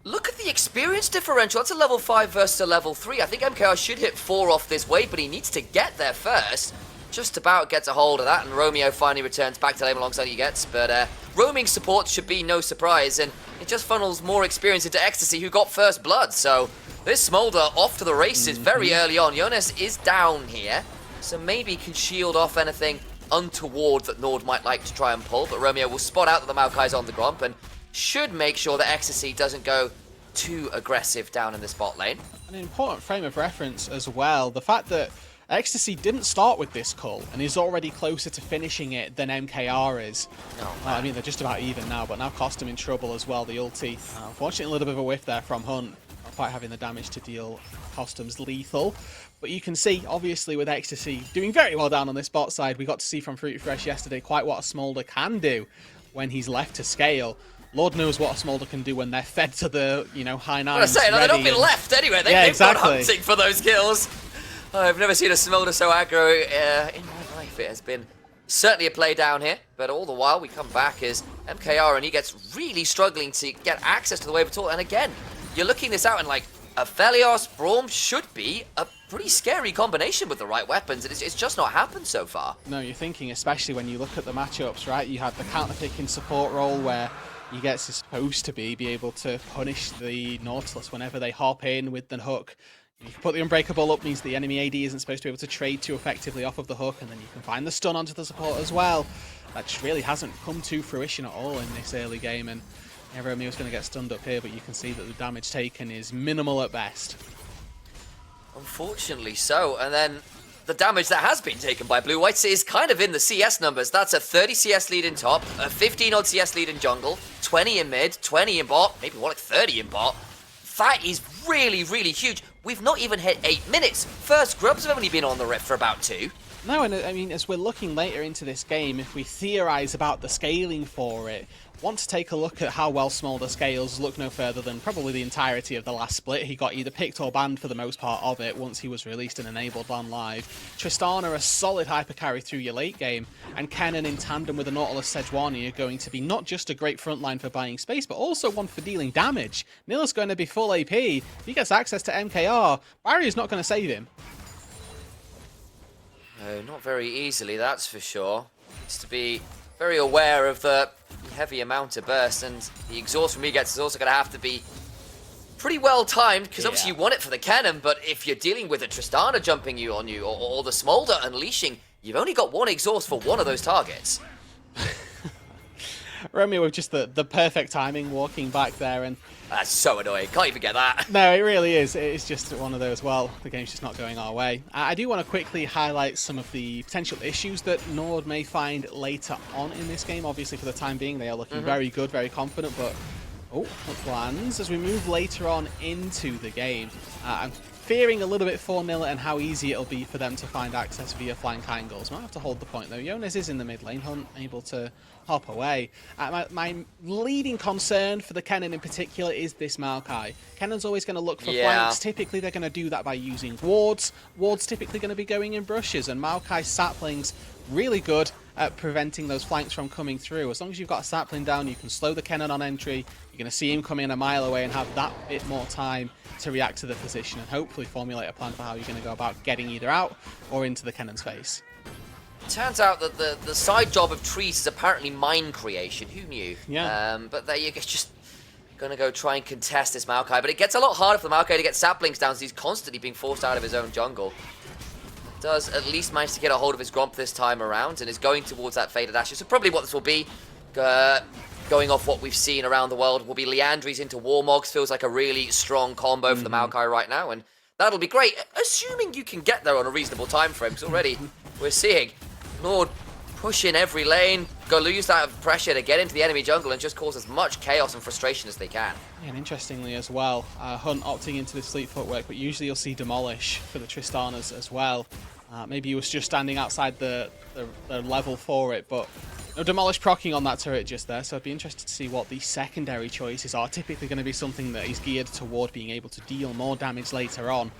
Look at the experience differential. That's a level 5 versus a level 3. I think MKR should hit 4 off this wave, but he needs to get there first. Just about gets a hold of that, and Romeo finally returns back to lane alongside he gets. But roaming support should be no surprise, and it just funnels more experience into Ecstasy, who got first blood. So this Smolder off to the races very early on. Jonas is down here, so maybe can shield off anything untoward that Nord might like to try and pull. But Romeo will spot out that the Maokai's on the Gromp and should make sure that Ecstasy doesn't go too aggressive down in this bot lane.
An important frame of reference as well, the fact that Ecstasy didn't start with this Cull and is already closer to finishing it than MKR is. I mean, they're just about even now, but now Costum in trouble as well, the ulti. Unfortunately, a little bit of a whiff there from Hunt. quite having the damage to deal Customs lethal. But you can see, obviously, with Ecstasy doing very well down on this bot side, we got to see from Fruity Fresh yesterday quite what a Smolder can do when he's left to scale. Lord knows what a Smolder can do when they're fed to the, high nines.
I was saying, they're not being left anyway. They've gone hunting for those kills. I've never seen a Smolder so aggro in my life. It has been certainly a play down here, but all the while we come back as MKR and he gets really struggling to get access to the wave at all. And again, you're looking this out and like, Aphelios, Braum should be a pretty scary combination with the right weapons, and it's just not happened so far.
No, you're thinking, especially when you look at the matchups, right? You have the counter-picking support role where you get supposed to be able to punish the Nautilus whenever they hop in with the hook. You can put the Unbreakable up, means the enemy AD isn't supposed to be able to trade too effectively off of the hook, and then you can find the stun onto the support as well. That just really hasn't come to fruition at all in this early game, and Everomeo's going to get stunned up here, but you can see that the damage taken is minimal at best.
Unfortunately so, and then the damage that has been taken by Blue Whites is kind of in the CS numbers. That's a 30 CS lead in top, a 15-odd CS lead in jungle, 20 in mid, 20 in bot, maybe more like 30 in bot. That is really, really huge. We've not even hit 8 minutes. First Grubs have only been on the Rift for about 2.
No, and I mean, as we're looking later into this game, if we theorize about the scaling for it, want to take a look at how well Smolder scales, look no further than probably the entirety of the last split. He got either picked or banned for the most part of it once he was released and enabled on live. Tristana, a solid hyper carry through your late game, and Kennen in tandem with the Nautilus Sejuani are going to be not just a great frontline for buying space, but also one for dealing damage. Nilla's going to be full AP. If he gets access to MKR, Barry's not going to save him.
No, not very easily, that's for sure. Needs to be very aware of the heavy amount of burst, and the exhaust from he gets is also going to have to be pretty well timed, because obviously you want it for the cannon, but if you're dealing with a Tristana jumping on you, or the Smolder unleashing, you've only got one exhaust for one of those targets.
Romeo with just the perfect timing walking back there, and
that's so annoying. Can't even get that.
no, it really is. It's just one of those, well, the game's just not going our way. I do want to quickly highlight some of the potential issues that NORD may find later on in this game. Obviously, for the time being, they are looking very good, very confident, but hook lands as we move later on into the game. I'm fearing a little bit for Nilla and how easy it'll be for them to find access via flank angles. Might have to hold the point though. Jonas is in the mid lane, Hunt able to hop away. My leading concern for the Kennen in particular is this Maokai. Kennen's always going to look for flanks. Typically they're going to do that by using wards. Wards typically going to be going in brushes, and Maokai's saplings really good at preventing those flanks from coming through. As long as you've got a sapling down, you can slow the Kennen on entry. You're going to see him come in a mile away and have that bit more time to react to the position and hopefully formulate a plan for how you're going to go about getting either out or into the Kennen's face.
Turns out that the side job of trees is apparently mine creation. Who knew?
Yeah.
But there you go, just going to go try and contest this Maokai. But it gets a lot harder for the Maokai to get saplings down, so he's constantly being forced out of his own jungle. Does at least manage to get a hold of his Gromp this time around and is going towards that Faded Ashes. So probably what this will be, going off what we've seen around the world, will be Liandry's into Warmogs. Feels like a really strong combo for the Maokai right now, and that'll be great, assuming you can get there on a reasonable time frame, because already we're seeing NORD push in every lane, go lose that pressure to get into the enemy jungle and just cause as much chaos and frustration as they can.
Yeah, and interestingly as well, Hunt opting into this fleet footwork, but usually you'll see Demolish for the Tristanas as well. Maybe he was just standing outside the level for it, but no Demolish proccing on that turret just there, so I'd be interested to see what the secondary choices are. Typically going to be something that is geared toward being able to deal more damage later on.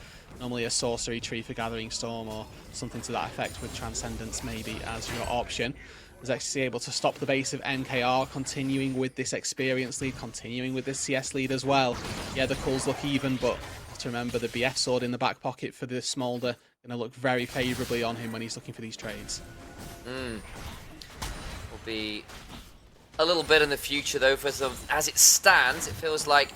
Normally a sorcery tree for Gathering Storm or something to that effect with Transcendence maybe as your option. Is actually able to stop the base of MKR, continuing with this experience lead, continuing with this CS lead as well. Yeah, the calls look even, but have to remember the BF sword in the back pocket for this Smolder going to look very favourably on him when he's looking for these trades.
Will be a little bit in the future though, for some, as it stands, it feels like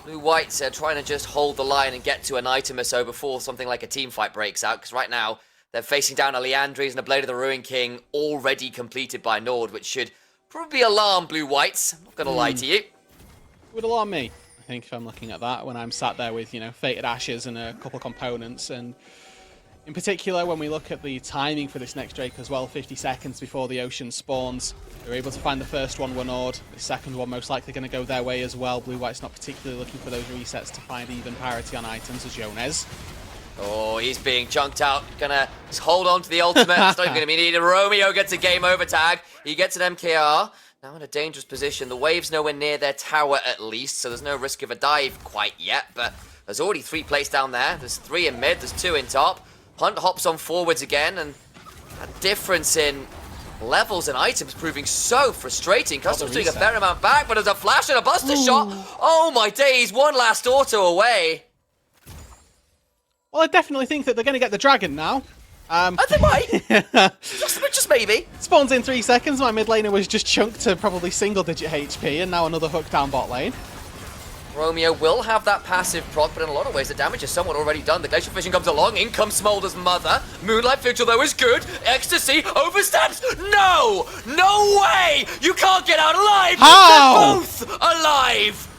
Blue Whites are trying to just hold the line and get to an item or so before something like a team fight breaks out, because right now they're facing down a Liandry's and a Blade of the Ruin King already completed by NORD, which should probably alarm Blue Whites. I'm not going to lie to you.
It would alarm me, I think, if I'm looking at that, when I'm sat there with, Fated Ashes and a couple components, and In particular, when we look at the timing for this next Drake as well, 50 seconds before the Ocean spawns. They were able to find the first one, NORD. The second one most likely going to go their way as well. Blue-White's not particularly looking for those resets to find even parity on items as Yonez.
Oh, he's being chunked out. Gonna just hold on to the ultimate. It's not even gonna be needed. Romeo gets a game over tag. He gets an MKR. Now in a dangerous position. The wave's nowhere near their tower at least, so there's no risk of a dive quite yet, but there's already 3 plates down there. There's 3 in mid, there's 2 in top. Hunt hops on forwards again, and that difference in levels and items proving so frustrating. Custom's doing a fair amount back, but there's a flash and a buster shot. Oh my days, one last auto away.
Well, I definitely think that they're going to get the dragon now.
I think might. just maybe.
Spawns in 3 seconds. My mid laner was just chunked to probably single-digit HP, and now another hook down bot lane.
Romeo will have that passive proc, but in a lot of ways the damage is somewhat already done. The Glacial Fishing comes along, in comes Smolder's mother. Moonlight Vigil though is good. Ecstasy oversteps. No! No way! You can't get out alive!
How?
They're both alive!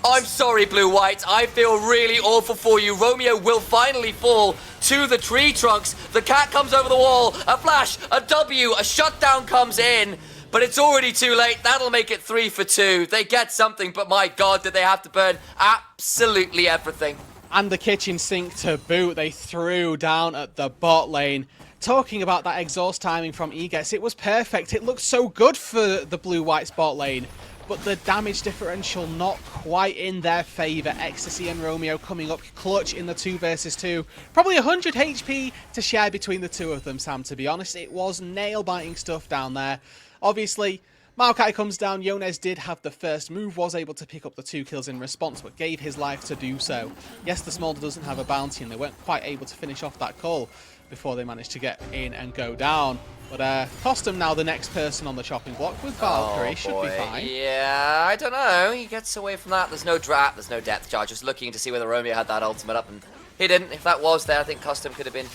I'm sorry, Blue-White. I feel really awful for you. Romeo will finally fall to the tree trunks. The cat comes over the wall. A flash, a W, a shutdown comes in. But it's already too late. That'll make it 3 for 2. They get something, but my god, did they have to burn absolutely everything.
And the kitchen sink to boot. They threw down at the bot lane. Talking about that exhaust timing from Egex, it was perfect. It looked so good for the Blue-White's bot lane. But the damage differential not quite in their favour. Ecstasy and Romeo coming up clutch in the 2 versus 2. Probably 100 HP to share between the two of them, Sam, to be honest. It was nail-biting stuff down there. Obviously, Maokai comes down. Yonez did have the first move, was able to pick up the 2 kills in response, but gave his life to do so. Yes, the Smolder doesn't have a bounty, and they weren't quite able to finish off that call before they managed to get in and go down. But Costum now the next person on the chopping block with Valkyrie. Should be fine.
Yeah, I don't know. He gets away from that. There's no drat, there's no depth charge. Just looking to see whether Romeo had that ultimate up, and he didn't. If that was there, I think Custom could have been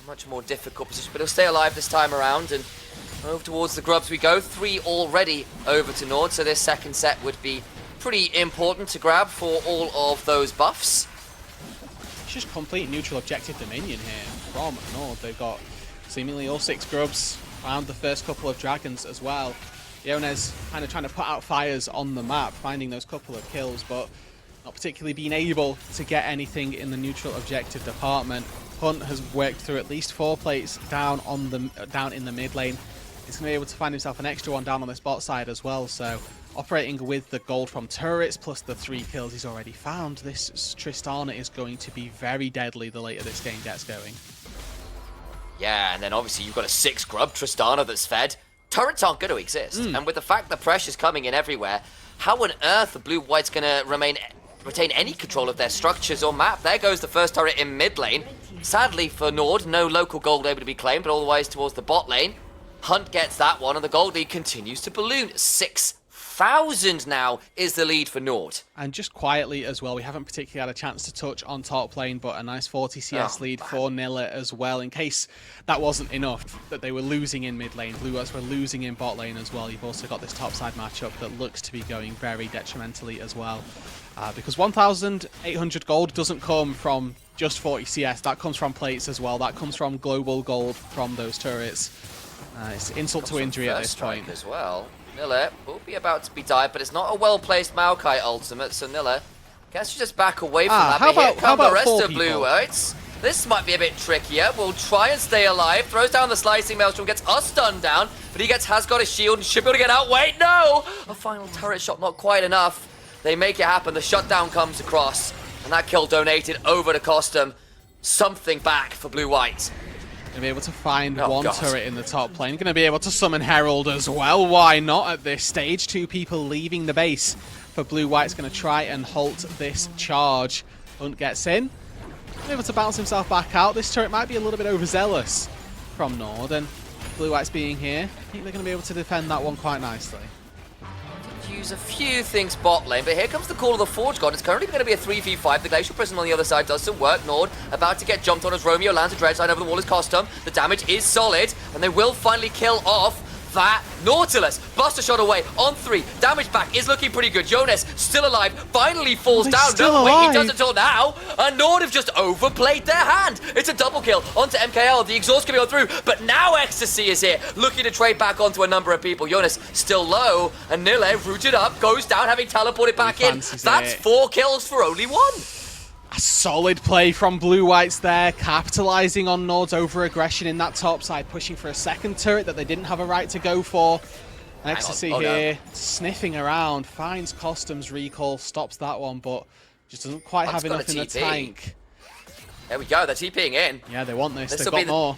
a much more difficult position, but he'll stay alive this time around and move towards the grubs we go. 3 already over to NORD, so this second set would be pretty important to grab for all of those buffs.
It's just complete neutral objective dominion here from NORD. They've got seemingly all 6 grubs, found the first couple of dragons as well. Yonez kind of trying to put out fires on the map, finding those couple of kills, but not particularly being able to get anything in the neutral objective department. Hunt has worked through at least 4 plates down in the mid lane. He's going to be able to find himself an extra one down on this bot side as well, so operating with the gold from turrets plus the 3 kills he's already found, this Tristana is going to be very deadly the later this game gets going.
Yeah, and then obviously you've got a 6 grub Tristana that's fed. Turrets aren't going to exist, and with the fact that pressure's coming in everywhere, how on earth are Blue-White's going to retain any control of their structures or map? There goes the first turret in mid lane. Sadly for NORD, no local gold able to be claimed, but all the ways towards the bot lane. Hunt gets that one, and the gold lead continues to balloon. 6,000 now is the lead for NORD.
And just quietly as well, we haven't particularly had a chance to touch on top lane, but a nice 40 CS lead for Nilla as well, in case that wasn't enough, that they were losing in mid lane. Blue-Whites were losing in bot lane as well. You've also got this topside matchup that looks to be going very detrimentally as well. Because 1,800 gold doesn't come from just 40 CS, that comes from plates as well. That comes from global gold from those turrets. It's insult to injury at this point.
As well. Nilla will be about to be died, but it's not a well-placed Maokai ultimate, so Nilla gets to just back away from that. But here come the rest of Blue-Whites. This might be a bit trickier. We'll try and stay alive. Throws down the slicing maelstrom, gets us stunned down, but has got a shield and should be able to get out. Wait, no! A final turret shot, not quite enough. They make it happen. The shutdown comes across, and that kill donated over to Costum. Something back for Blue-White.
Going to be able to find one turret in the top lane. Going to be able to summon Herald as well. Why not at this stage? 2 people leaving the base for Blue-White's going to try and halt this charge. Hunt gets in. Able to bounce himself back out. This turret might be a little bit overzealous from NORD, and Blue-White's being here, I think they're going to be able to defend that one quite nicely.
Use a few things bot lane, but here comes the call of the Forge God. It's currently going to be a 3v5. The Glacial Prism on the other side does some work. NORD about to get jumped on as Romeo lands a dredge line over the wall as Costum. The damage is solid, and they will finally kill off that. Nautilus, Buster shot away on 3. Damage back is looking pretty good. Jonas still alive, finally falls down.
still
No, wait, he
alive.
does it till now. And NORD have just overplayed their hand. It's a double kill onto MKL. The exhaust can go through, but now Ecstasy is here, looking to trade back onto a number of people. Jonas still low, and Nile rooted up, goes down, having teleported back in. That's 4 kills for only 1.
A solid play from Blue Whites there, capitalizing on NORD's over-aggression in that top side, pushing for a second turret that they didn't have a right to go for. Ecstasy here, sniffing around, finds Costum's recall, stops that one, but just doesn't quite have enough in the tank.
There we go, they're TPing in.
Yeah, they want this, they've
This'll
got
be the-
more.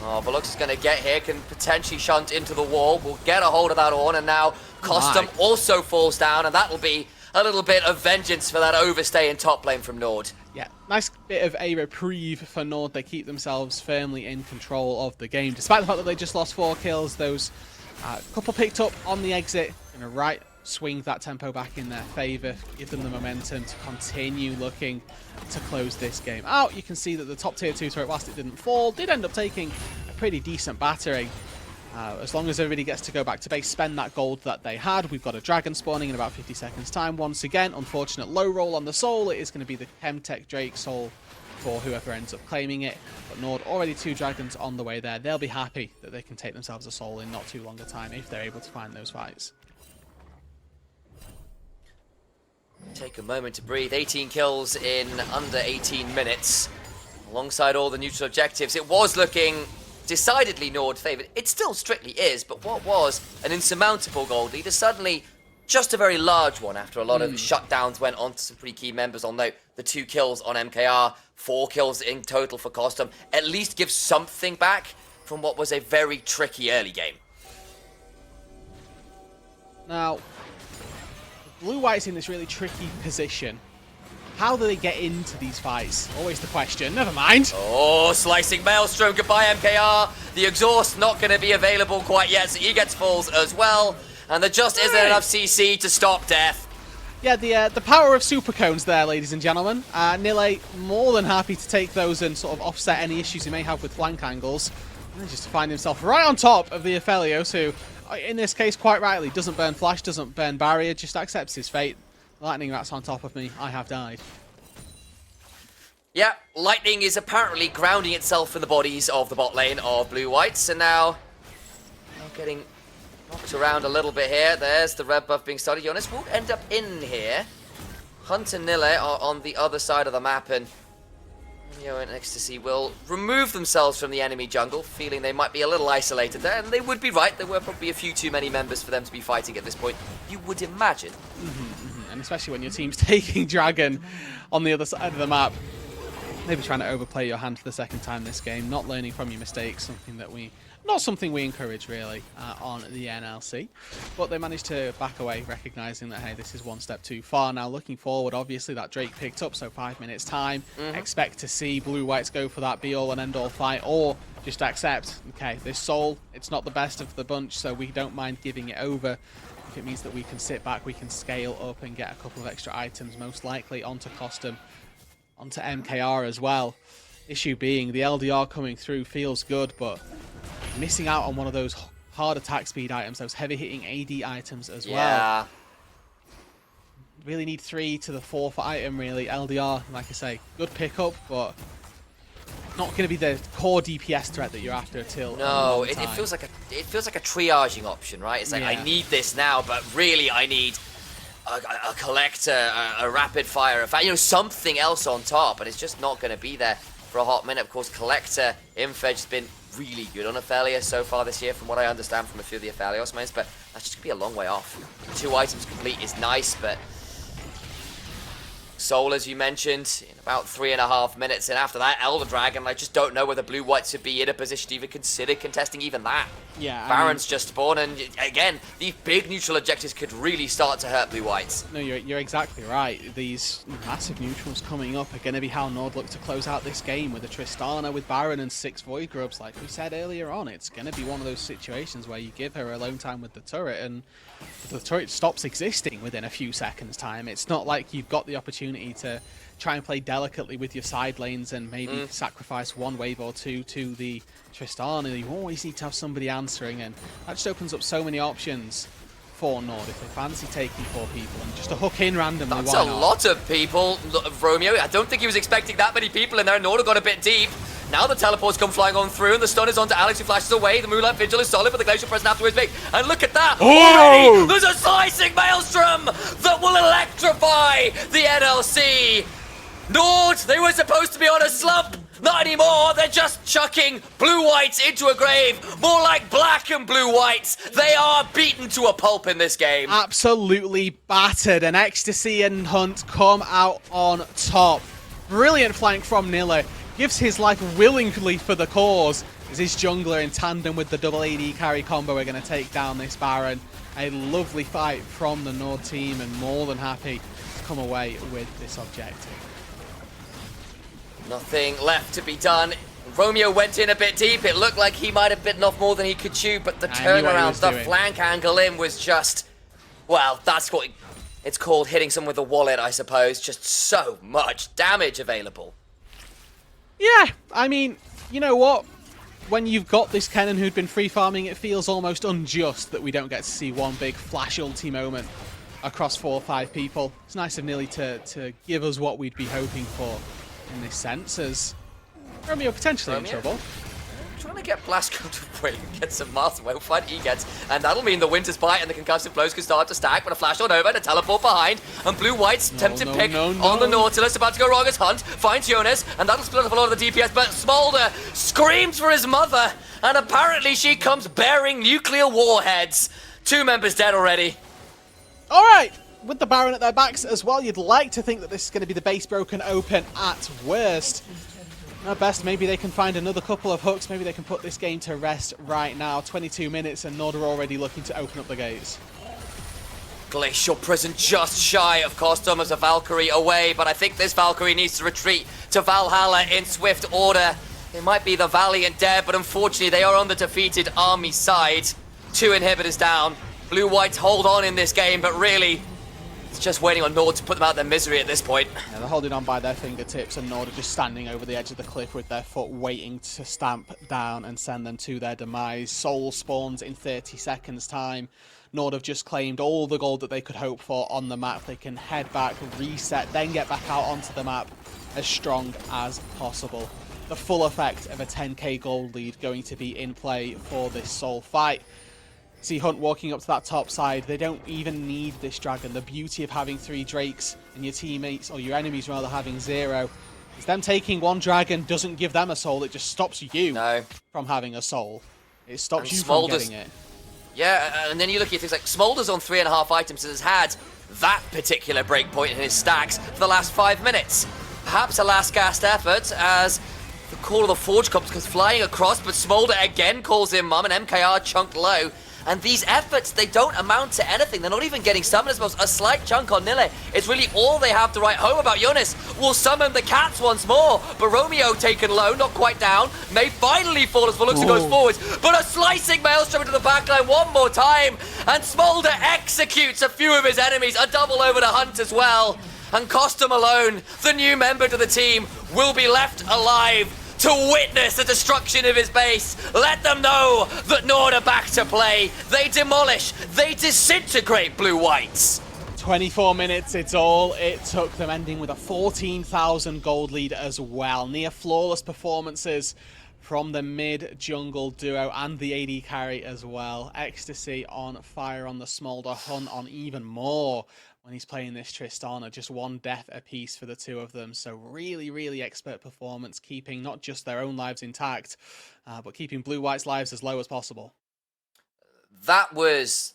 Oh, Volux is going to get here, can potentially shunt into the wall. Will get a hold of that horn, and now Costum also falls down, and that'll be a little bit of vengeance for that overstay in top lane from NORD.
Yeah, nice bit of a reprieve for NORD. They keep themselves firmly in control of the game. Despite the fact that they just lost 4 kills, those couple picked up on the exit. Gonna swing that tempo back in their favour, give them the momentum to continue looking to close this game out. You can see that the top tier 2 turret, whilst it didn't fall, did end up taking a pretty decent battering. As long as everybody gets to go back to base, spend that gold that they had. We've got a dragon spawning in about 50 seconds time. Once again, unfortunate low roll on the soul. It is going to be the Chemtech Drake soul for whoever ends up claiming it. But NORD already 2 dragons on the way there. They'll be happy that they can take themselves a soul in not too long a time if they're able to find those fights.
Take a moment to breathe. 18 kills in under 18 minutes. Alongside all the neutral objectives, it was looking decidedly NORD favoured. It still strictly is, but what was an insurmountable gold lead is suddenly just a very large one after a lot of shutdowns went on to some pretty key members. I'll note the 2 kills on MKR, 4 kills in total for Costum. At least gives something back from what was a very tricky early game.
Now, Blue White's in this really tricky position. How do they get into these fights? Always the question. Never mind.
Oh, slicing Maelstrom. Goodbye, MKR. The exhaust not going to be available quite yet, so he gets falls as well. And there just isn't enough CC to stop death.
Yeah, the power of super cones there, ladies and gentlemen. Nile more than happy to take those and sort of offset any issues he may have with flank angles. And just to find himself right on top of the Aphelios, who, in this case, quite rightly, doesn't burn flash, doesn't burn barrier, just accepts his fate. Lightning Rat's on top of me. I have died.
Yeah, Lightning is apparently grounding itself in the bodies of the bot lane of Blue Whites, and now getting knocked around a little bit here. There's the red buff being started. Jonas will end up in here. Hunt and Nile are on the other side of the map, and Yo and Ecstasy will remove themselves from the enemy jungle, feeling they might be a little isolated there, and they would be right. There were probably a few too many members for them to be fighting at this point, you would imagine.
And especially when your team's taking Dragon on the other side of the map. Maybe trying to overplay your hand for the second time this game, not learning from your mistakes, not something we encourage really on the NLC. But they managed to back away, recognizing that, hey, this is one step too far. Now looking forward, obviously that Drake picked up, so 5 minutes time. Expect to see Blue Whites go for that be-all and end-all fight, or just accept, okay, this soul, it's not the best of the bunch, so we don't mind giving it over. If it means that we can sit back, we can scale up and get a couple of extra items, most likely onto Costum, onto MKR as well. Issue being, the LDR coming through feels good, but missing out on one of those hard attack speed items, those heavy hitting AD items as well. Really need 3 to the 4th item, really. LDR, like I say, good pickup, but not going to be the core DPS threat that you're after till.
No, it feels like a triaging option, right? It's like, I need this now, but really I need a collector, a rapid fire, in fact, something else on top, and it's just not going to be there for a hot minute. Of course, collector Infedge has been really good on Aphelios so far this year, from what I understand from a few of the Aphelios mains, but that's just going to be a long way off. 2 items complete is nice, but Soul, as you mentioned, in about 3.5 minutes, and after that, Elder Dragon, I just don't know whether Blue Whites would be in a position to even consider contesting even that.
Yeah,
Baron's just spawned, and again, these big neutral objectives could really start to hurt Blue Whites.
No, you're exactly right. These massive neutrals coming up are going to be how NORD look to close out this game with a Tristana, with Baron, and 6 Void Grubs. Like we said earlier on, it's going to be one of those situations where you give her alone time with the turret, and the turret stops existing within a few seconds' time. It's not like you've got the opportunity to try and play delicately with your side lanes and maybe sacrifice one wave or two to the Tristana. You always need to have somebody answering, and that just opens up so many options for NORD if they fancy taking 4 people and just to hook in randomly.
That's
why
a
not?
lot of people. Romeo, I don't think he was expecting that many people in there. NORD got a bit deep. Now the teleports come flying on through, and the stun is onto Alex, who flashes away. The Moonlight Vigil is solid, but the Glacial Presence after is big. And look at that! Already, there's a slicing Maelstrom that will electrify the NLC. NORD, they were supposed to be on a slump. Not anymore. They're just chucking blue-whites into a grave. More like black and blue-whites. They are beaten to a pulp in this game.
Absolutely battered, and Ecstasy and Hunt come out on top. Brilliant flank from Nilla. Gives his life willingly for the cause, as his jungler in tandem with the double AD carry combo are going to take down this Baron. A lovely fight from the NORD team, and more than happy to come away with this objective.
Nothing left to be done. Romeo went in a bit deep. It looked like he might have bitten off more than he could chew, but the turnaround, the flank angle in was just, well, that's what it's called, hitting someone with a wallet, I suppose. Just so much damage available.
Yeah, I mean, you know what? When you've got this Kennen who'd been free farming, it feels almost unjust that we don't get to see one big flash ulti moment across 4 or 5 people. It's nice of Nilly to give us what we'd be hoping for in this sense, as Romeo potentially in trouble.
Trying to get Blasco to wait and get some miles away. We'll find he gets, and that'll mean the Winter's Bite and the concussive blows can start to stack, but a flash on over and a teleport behind, and blue-white's tempted pick on the Nautilus, about to go wrong as Hunt finds Jonas, and that'll split up a lot of the DPS, but Smolder screams for his mother, and apparently she comes bearing nuclear warheads. 2 members dead already.
All right, with the Baron at their backs as well, you'd like to think that this is going to be the base broken open at worst. At best, maybe they can find another couple of hooks. Maybe they can put this game to rest right now. 22 minutes and NORD are already looking to open up the gates.
Glacial Prison just shy of costing as a Valkyrie away, but I think this Valkyrie needs to retreat to Valhalla in swift order. It might be the Valiant dead, but unfortunately they are on the defeated army side. 2 inhibitors down. Blue-whites hold on in this game, but really, it's just waiting on NORD to put them out of their misery at this point.
Yeah, they're holding on by their fingertips, and NORD are just standing over the edge of the cliff with their foot waiting to stamp down and send them to their demise. Soul spawns in 30 seconds time. NORD have just claimed all the gold that they could hope for on the map. They can head back, reset, then get back out onto the map as strong as possible. The full effect of a 10k gold lead going to be in play for this Soul fight. See Hunt walking up to that top side. They don't even need this dragon. The beauty of having 3 Drakes and your teammates, or your enemies rather, having 0, is them taking 1 dragon doesn't give them a soul. It just stops you from having a soul. It stops you from getting it.
Yeah, and then you look at things like Smolder's on 3.5 items and has had that particular breakpoint in his stacks for the last 5 minutes. Perhaps a last gasp effort as the Call of the Forge comes flying across, but Smolder again calls him mum, and MKR chunked low. And these efforts, they don't amount to anything. They're not even getting summoners. A slight chunk on Nille is really all they have to write home about. Jonas will summon the cats once more. But Romeo taken low, not quite down. May finally fall as Veluxa goes forwards. But a slicing Maelstrom into the backline one more time. And Smolder executes a few of his enemies. A double over to Hunt as well. And Costum alone, the new member to the team, will be left alive to witness the destruction of his base. Let them know that NORD are back to play. They demolish, they disintegrate blue-whites.
24 minutes, it's all it took them, ending with a 14,000 gold lead as well. Near flawless performances from the mid-jungle duo and the AD carry as well. Ecstasy on fire on the Smolder, Hunt on even more when he's playing this Tristana. Just 1 death apiece for the 2 of them. So really, really expert performance, keeping not just their own lives intact, but keeping blue-white's lives as low as possible.
That was,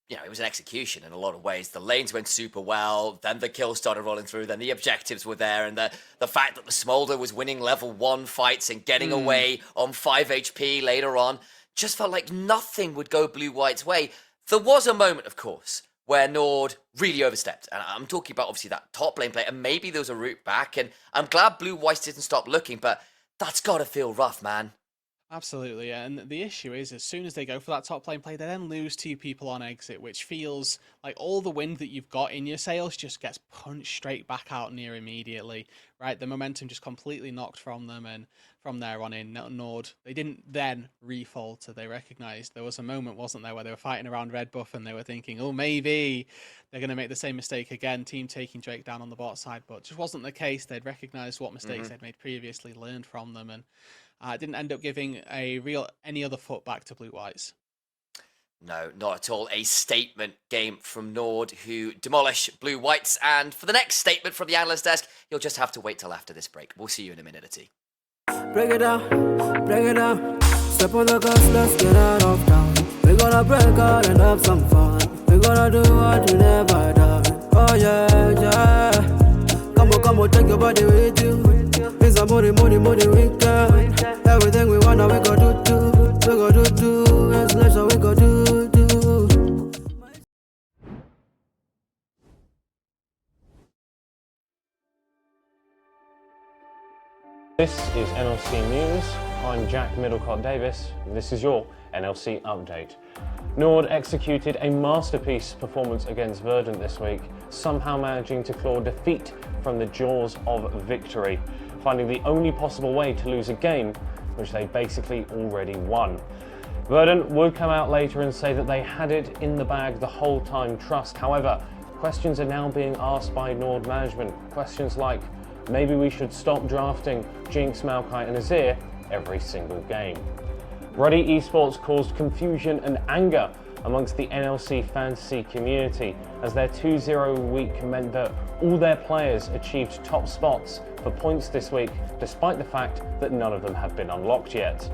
it was an execution in a lot of ways. The lanes went super well, then the kills started rolling through, then the objectives were there, and the fact that the Smolder was winning level 1 fights and getting away on 5 HP later on, just felt like nothing would go blue-white's way. There was a moment, of course, where NORD really overstepped. And I'm talking about, obviously, that top lane play, and maybe there was a route back, and I'm glad blue-white didn't stop looking, but that's got to feel rough, man.
Absolutely, and the issue is, as soon as they go for that top lane play, they then lose 2 people on exit, which feels like all the wind that you've got in your sails just gets punched straight back out near immediately, right? The momentum just completely knocked from them, and from there on in, NORD, they didn't then re-falter. They recognised there was a moment, wasn't there, where they were fighting around red buff and they were thinking, oh, maybe they're going to make the same mistake again, team taking Drake down on the bot side, but just wasn't the case. They'd recognised what mistakes they'd made previously, learned from them, and didn't end up giving any other foot back to Blue Whites.
No, not at all. A statement game from NORD, who demolish Blue Whites. And for the next statement from the analyst desk, you'll just have to wait till after this break. We'll see you in a minute or two.
Break it down, break it down. Step on the gas, let's get out of town. We're gonna break out and have some fun. We're gonna do what we never done. Oh yeah, yeah. Come on, take your body with you. It's a money weekend. Everything we wanna, we go do. We go do. It's leisure, we go do.
This is NLC News. I'm Jack Middlecott Davis, and this is your NLC update. NORD executed a masterpiece performance against Verdant this week, somehow managing to claw defeat from the jaws of victory, finding the only possible way to lose a game, which they basically already won. Verdant would come out later and say that they had it in the bag the whole time trust. However, questions are now being asked by NORD management. Questions like, maybe we should stop drafting Jinx, Maokai and Azir every single game. Ruddy Esports caused confusion and anger amongst the NLC fantasy community as their 2-0 week meant that all their players achieved top spots for points this week, despite the fact that none of them had been unlocked yet.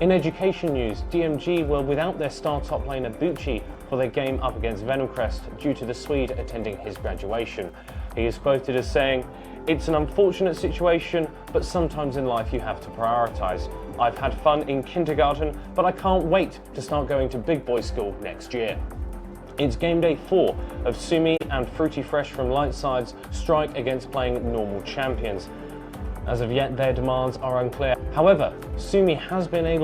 In education news, DMG were without their star top laner Bucci for their game up against Venomcrest due to the Swede attending his graduation. He is quoted as saying, "It's an unfortunate situation, but sometimes in life you have to prioritise. I've had fun in kindergarten, but I can't wait to start going to big boy school next year." It's game day 4 of Sumi and Fruity Fresh from Lightside's strike against playing normal champions. As of yet, their demands are unclear. However, Sumi has been able